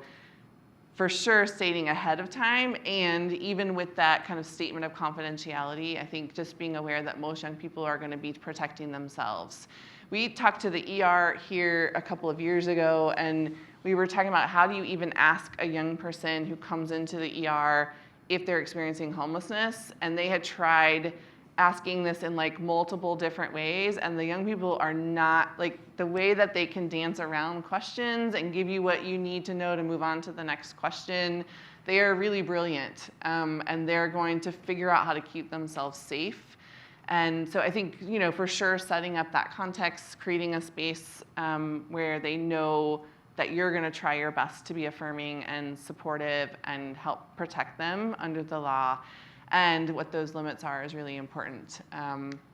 for sure, stating ahead of time, and even with that kind of statement of confidentiality, I think just being aware that most young people are going to be protecting themselves. We talked to the ER here a couple of years ago, and we were talking about how do you even ask a young person who comes into the ER if they're experiencing homelessness, and they had tried asking this in like multiple different ways, and the young people are not, like, the way that they can dance around questions and give you what you need to know to move on to the next question, they are really brilliant, and they're going to figure out how to keep themselves safe. And so I think, for sure, setting up that context, creating a space where they know that you're going to try your best to be affirming and supportive and help protect them under the law. And what those limits are is really important,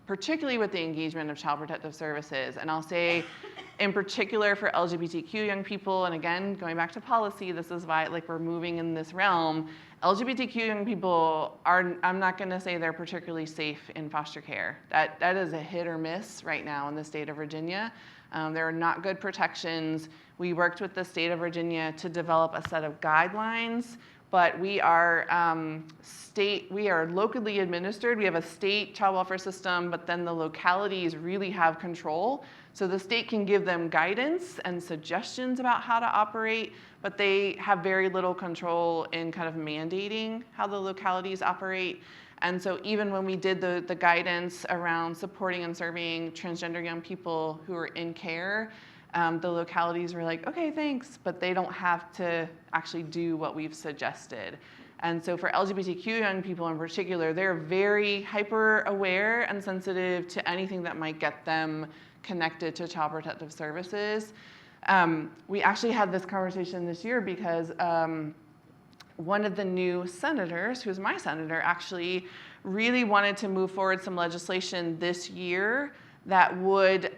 particularly with the engagement of Child Protective Services. And I'll say, in particular for LGBTQ young people, and again, going back to policy, this is why we're moving in this realm. LGBTQ young people I'm not going to say they're particularly safe in foster care. That is a hit or miss right now in the state of Virginia. There are not good protections. We worked with the state of Virginia to develop a set of guidelines, but we are locally administered. We have a state child welfare system, but then the localities really have control. So the state can give them guidance and suggestions about how to operate, but they have very little control in kind of mandating how the localities operate. And so even when we did the guidance around supporting and serving transgender young people who are in care, the localities were like, okay, thanks, but they don't have to actually do what we've suggested. And so for LGBTQ young people in particular, they're very hyper aware and sensitive to anything that might get them connected to Child Protective Services. We actually had this conversation this year because one of the new senators, who's my senator, actually really wanted to move forward some legislation this year that would,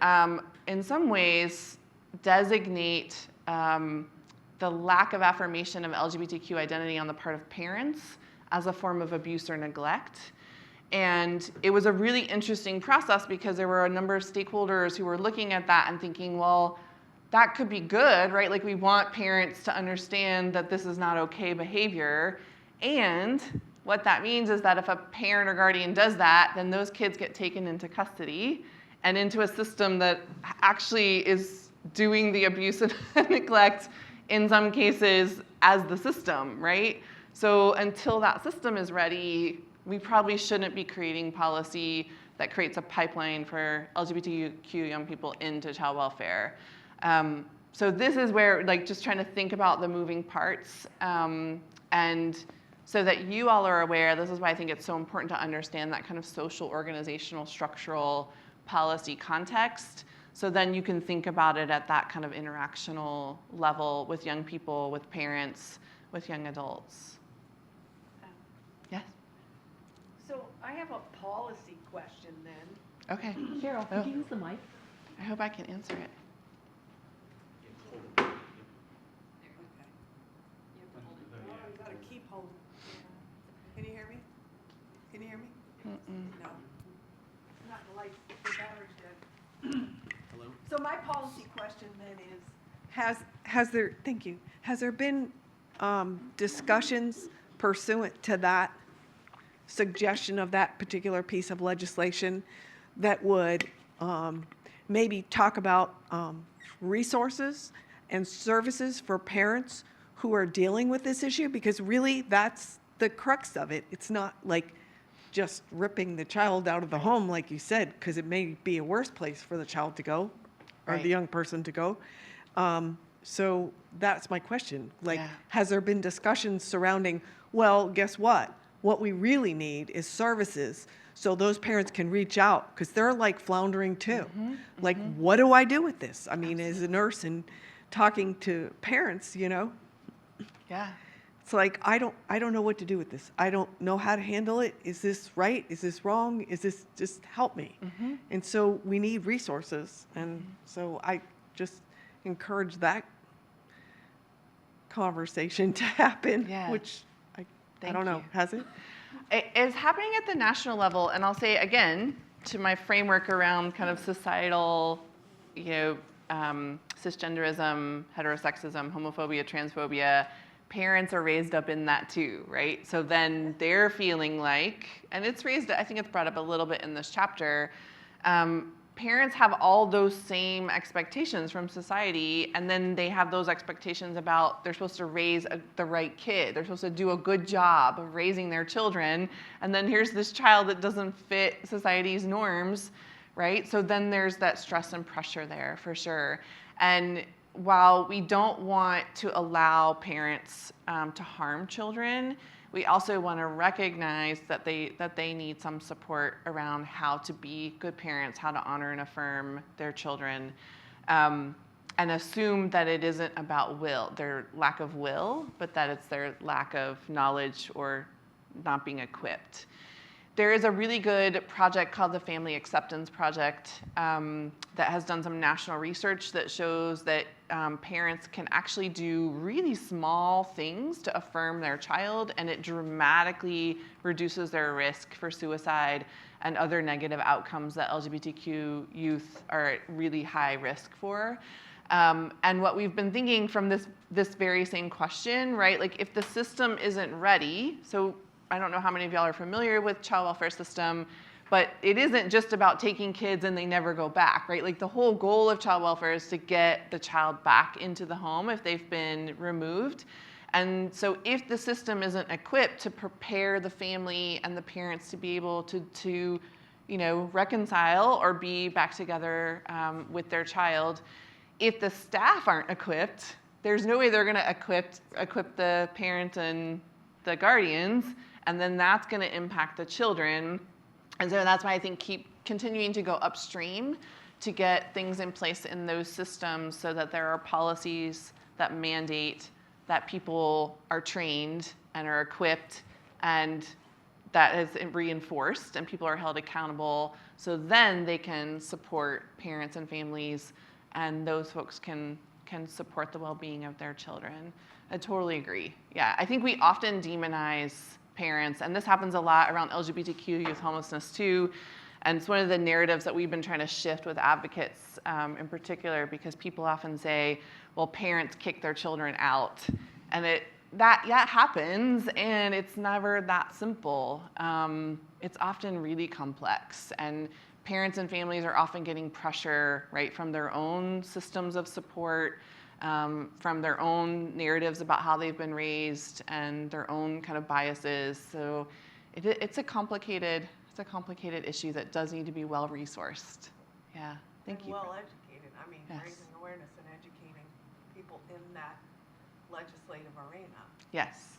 in some ways, designate the lack of affirmation of LGBTQ identity on the part of parents as a form of abuse or neglect. And it was a really interesting process because there were a number of stakeholders who were looking at that and thinking, well, that could be good, right? Like, we want parents to understand that this is not okay behavior. And what that means is that if a parent or guardian does that, then those kids get taken into custody and into a system that actually is doing the abuse and neglect in some cases as the system, right? So until that system is ready, we probably shouldn't be creating policy that creates a pipeline for LGBTQ young people into child welfare. So this is where, just trying to think about the moving parts, and so that you all are aware, this is why I think it's so important to understand that kind of social, organizational, structural policy context. So then you can think about it at that kind of interactional level with young people, with parents, with young adults. Yes? So I have a policy question then. Okay. Cheryl, could you use the mic? I hope I can answer it. Keep holding. Can you hear me? Can you hear me? Not the lights, the battery's dead. Hello? So my policy question then is, has there been discussions pursuant to that suggestion of that particular piece of legislation that would maybe talk about resources and services for parents who are dealing with this issue? Because really, that's the crux of it. It's not like just ripping the child out of the home, like you said, because it may be a worse place for the child to go or Right. the young person to go. So that's my question. Like, Yeah. has there been discussions surrounding, well, guess what? What we really need is services so those parents can reach out, because they're like floundering too. Like, what do I do with this? I mean, as a nurse and talking to parents, you know, Yeah. it's like, I don't know what to do with this. I don't know how to handle it. Is this right? Is this wrong? Is this, just help me? And so we need resources. And so I just encourage that conversation to happen, Yeah. which I Thank don't know. you. Has it? It is happening at the national level, and I'll say again, to my framework around kind of societal, cisgenderism, heterosexism, homophobia, transphobia, parents are raised up in that too, right? So then they're feeling like, and it's raised, I think it's brought up a little bit in this chapter, parents have all those same expectations from society, and then they have those expectations about they're supposed to raise the right kid. They're supposed to do a good job of raising their children, and then here's this child that doesn't fit society's norms, right? So then there's that stress and pressure there for sure. And while we don't want to allow parents to harm children, we also want to recognize that they need some support around how to be good parents, how to honor and affirm their children, and assume that it isn't about their lack of will, but that it's their lack of knowledge or not being equipped. There is a really good project called the Family Acceptance Project that has done some national research that shows that parents can actually do really small things to affirm their child, and it dramatically reduces their risk for suicide and other negative outcomes that LGBTQ youth are at really high risk for. And what we've been thinking from this very same question, right? Like, if the system isn't ready, so I don't know how many of y'all are familiar with child welfare system, but it isn't just about taking kids and they never go back, right? Like, the whole goal of child welfare is to get the child back into the home if they've been removed. And so if the system isn't equipped to prepare the family and the parents to be able to reconcile or be back together with their child, if the staff aren't equipped, there's no way they're gonna equip the parent and the guardians, and then that's going to impact the children. And so that's why I think keep continuing to go upstream to get things in place in those systems so that there are policies that mandate that people are trained and are equipped, and that is reinforced and people are held accountable, so then they can support parents and families, and those folks can support the well-being of their children. I totally agree. Yeah, I think we often demonize parents, and this happens a lot around LGBTQ youth homelessness too. And it's one of the narratives that we've been trying to shift with advocates in particular, because people often say, well, parents kick their children out. And that happens, and it's never that simple. It's often really complex, and parents and families are often getting pressure, right, from their own systems of support, from their own narratives about how they've been raised and their own kind of biases. So it's a complicated issue that does need to be well resourced. Yeah, thank you. Well educated. I mean, Yes. raising awareness and educating people in that legislative arena. Yes.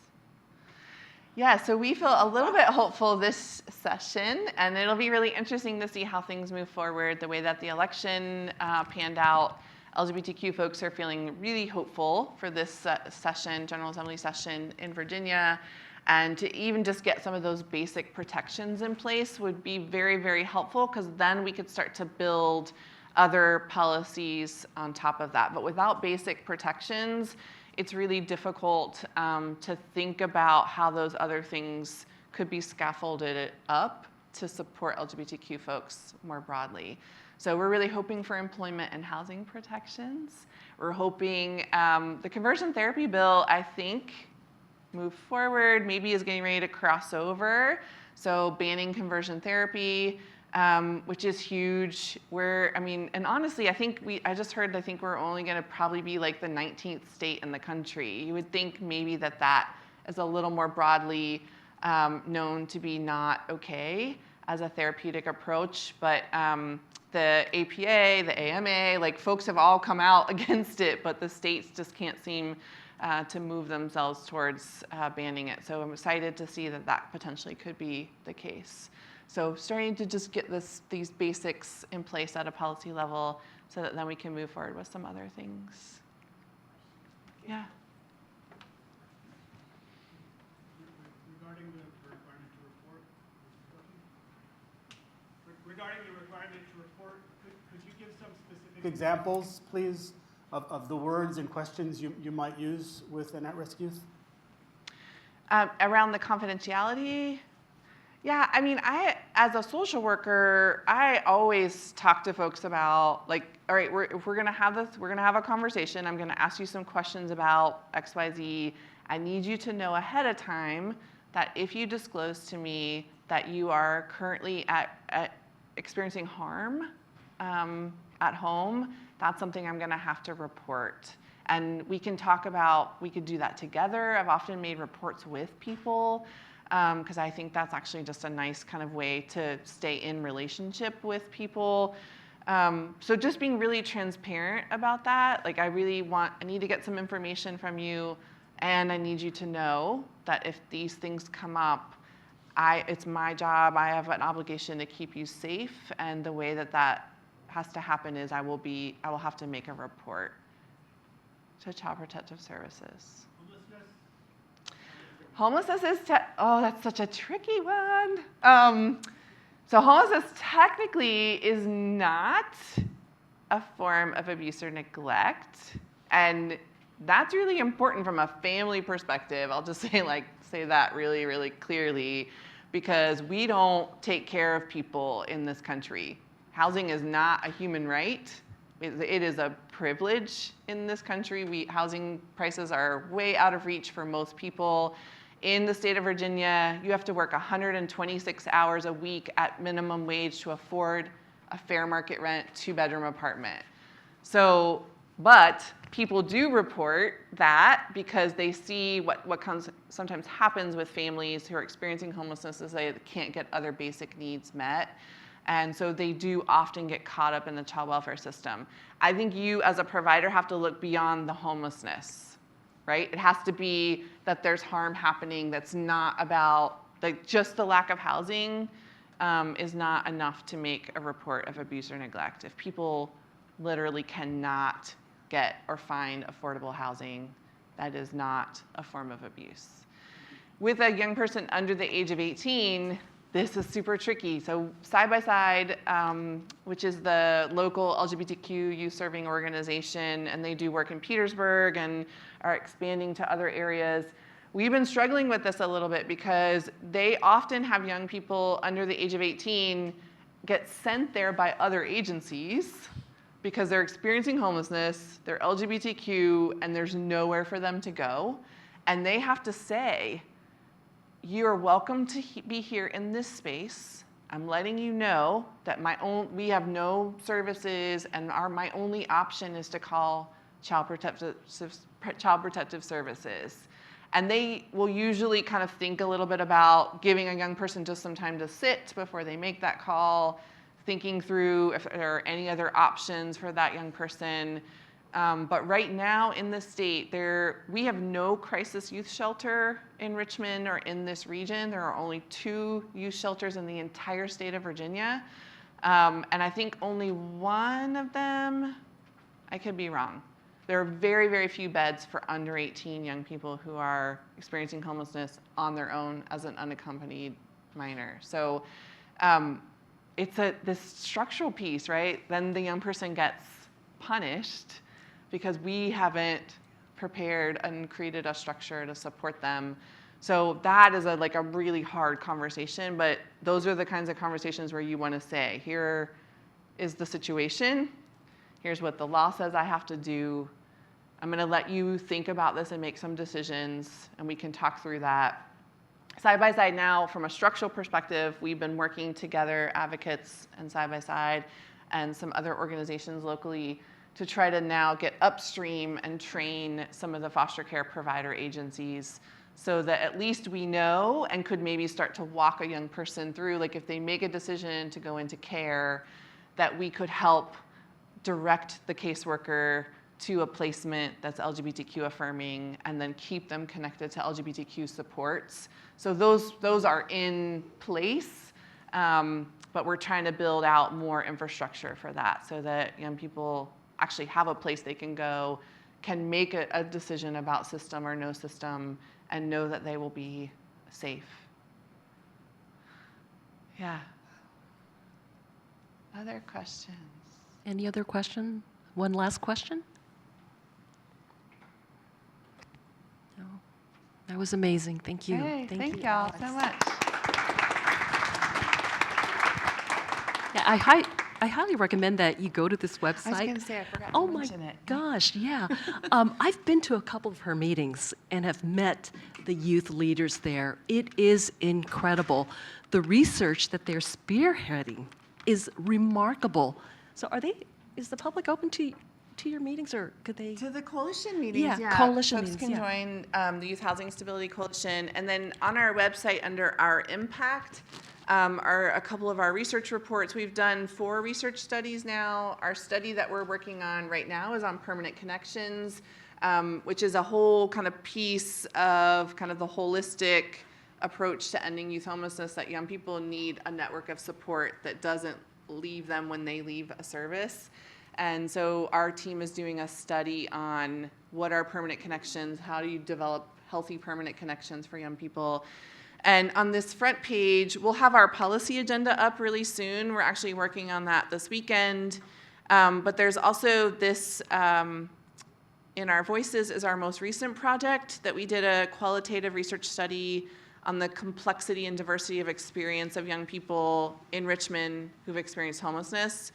Yeah, so we feel a little bit hopeful this session, and it'll be really interesting to see how things move forward, the way that the election panned out. LGBTQ folks are feeling really hopeful for this session, General Assembly session in Virginia, and to even just get some of those basic protections in place would be very, very helpful, because then we could start to build other policies on top of that. But without basic protections, it's really difficult to think about how those other things could be scaffolded up to support LGBTQ folks more broadly. So we're really hoping for employment and housing protections. We're hoping the conversion therapy bill, I think, move forward, maybe is getting ready to cross over. So banning conversion therapy, which is huge. And honestly, I just heard, I think we're only gonna probably be like the 19th state in the country. You would think maybe that is a little more broadly known to be not okay as a therapeutic approach, but the APA, the AMA, like folks have all come out against it, but the states just can't seem to move themselves towards banning it. So I'm excited to see that potentially could be the case. So starting to just get these basics in place at a policy level so that then we can move forward with some other things. Yeah. Regarding the requirement to report, could you give some specific examples, please, of the words and questions you might use with an at-risk youth? Around the confidentiality? Yeah, I mean, as a social worker, I always talk to folks about, like, all right, if we're gonna have this, we're gonna have a conversation, I'm gonna ask you some questions about X, Y, Z. I need you to know ahead of time that if you disclose to me that you are currently experiencing harm at home, that's something I'm gonna have to report. And we can we could do that together. I've often made reports with people because I think that's actually just a nice kind of way to stay in relationship with people. So just being really transparent about that. Like I need to get some information from you, and I need you to know that if these things come up, it's my job, I have an obligation to keep you safe, and the way that has to happen is I will have to make a report to Child Protective Services. Homelessness is, that's such a tricky one. So homelessness technically is not a form of abuse or neglect. And that's really important from a family perspective. I'll just say that really, really clearly, because we don't take care of people in this country. Housing is not a human right. It is a privilege in this country. Housing prices are way out of reach for most people. In the state of Virginia, you have to work 126 hours a week at minimum wage to afford a fair market rent 2-bedroom apartment. So, but people do report that because they see what sometimes happens with families who are experiencing homelessness is they can't get other basic needs met. And so they do often get caught up in the child welfare system. I think you as a provider have to look beyond the homelessness, right? It has to be that there's harm happening that's not about, like, just the lack of housing is not enough to make a report of abuse or neglect. If people literally cannot get or find affordable housing, that is not a form of abuse. With a young person under the age of 18, this is super tricky. So Side by Side, which is the local LGBTQ youth serving organization, and they do work in Petersburg and are expanding to other areas. We've been struggling with this a little bit because they often have young people under the age of 18 get sent there by other agencies because they're experiencing homelessness, they're LGBTQ, and there's nowhere for them to go. And they have to say, you're welcome to be here in this space. I'm letting you know that we have no services, and my only option is to call Child Protective Services. And they will usually kind of think a little bit about giving a young person just some time to sit before they make that call, thinking through if there are any other options for that young person. But right now in the state, we have no crisis youth shelter in Richmond or in this region. There are only 2 youth shelters in the entire state of Virginia. And I think only one of them, I could be wrong. There are very, very few beds for under 18 young people who are experiencing homelessness on their own as an unaccompanied minor. So it's this structural piece, right? Then the young person gets punished because we haven't prepared and created a structure to support them So that is like a really hard conversation, but those are the kinds of conversations where you want to say, here is the situation. Here's what the law says I have to do. I'm going to let you think about this and make some decisions, and we can talk through that. Side by side now, from a structural perspective, we've been working together, advocates and side by side, and some other organizations locally to try to now get upstream and train some of the foster care provider agencies so that at least we know and could maybe start to walk a young person through, like if they make a decision to go into care, that we could help direct the caseworker to a placement that's LGBTQ affirming and then keep them connected to LGBTQ supports. So those are in place, but we're trying to build out more infrastructure for that so that young people actually have a place they can go, can make a decision about system or no system, and know that they will be safe. Yeah. Other questions? Any other question? One last question? No. That was amazing. Thank you. Hey, thank you, y'all Alex. so much. Yeah, I highly recommend that you go to this website. I was going to say, I forgot Oh to my mention it. gosh, yeah. I've been to a couple of her meetings and have met the youth leaders there. It is incredible. The research that they're spearheading is remarkable. So is the public open to your meetings, or could they? To the coalition meetings, Yeah, yeah. coalition Folks meetings, can join the Youth Housing Stability Coalition. And then on our website under our impact are a couple of our research reports. We've done 4 research studies now. Our study that we're working on right now is on permanent connections, which is a whole kind of piece of kind of the holistic approach to ending youth homelessness, that young people need a network of support that doesn't leave them when they leave a service. And so our team is doing a study on what are permanent connections, how do you develop healthy permanent connections for young people. And on this front page, we'll have our policy agenda up really soon. We're actually working on that this weekend. But there's also this, in our Voices is our most recent project that we did a qualitative research study on the complexity and diversity of experience of young people in Richmond who've experienced homelessness.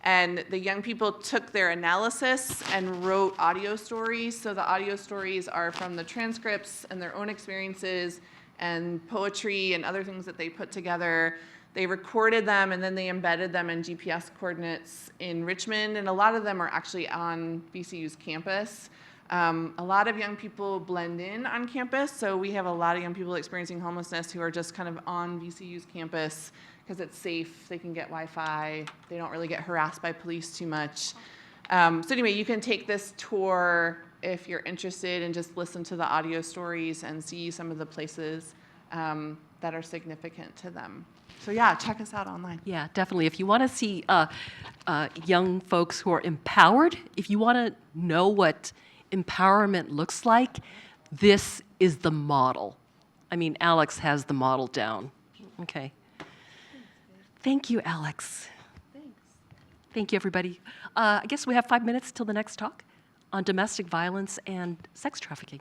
And the young people took their analysis and wrote audio stories. So the audio stories are from the transcripts and their own experiences and poetry and other things that they put together. They recorded them and then they embedded them in GPS coordinates in Richmond. And a lot of them are actually on VCU's campus. A lot of young people blend in on campus. So we have a lot of young people experiencing homelessness who are just kind of on VCU's campus because it's safe, they can get Wi-Fi, they don't really get harassed by police too much. So anyway, you can take this tour if you're interested and just listen to the audio stories and see some of the places that are significant to them. So yeah, check us out online. Yeah, definitely. If you want to see young folks who are empowered, if you want to know what empowerment looks like, this is the model. I mean, Alex has the model down. Okay. Thank you, Alex. Thanks. Thank you, everybody. I guess we have 5 minutes till the next talk on domestic violence and sex trafficking.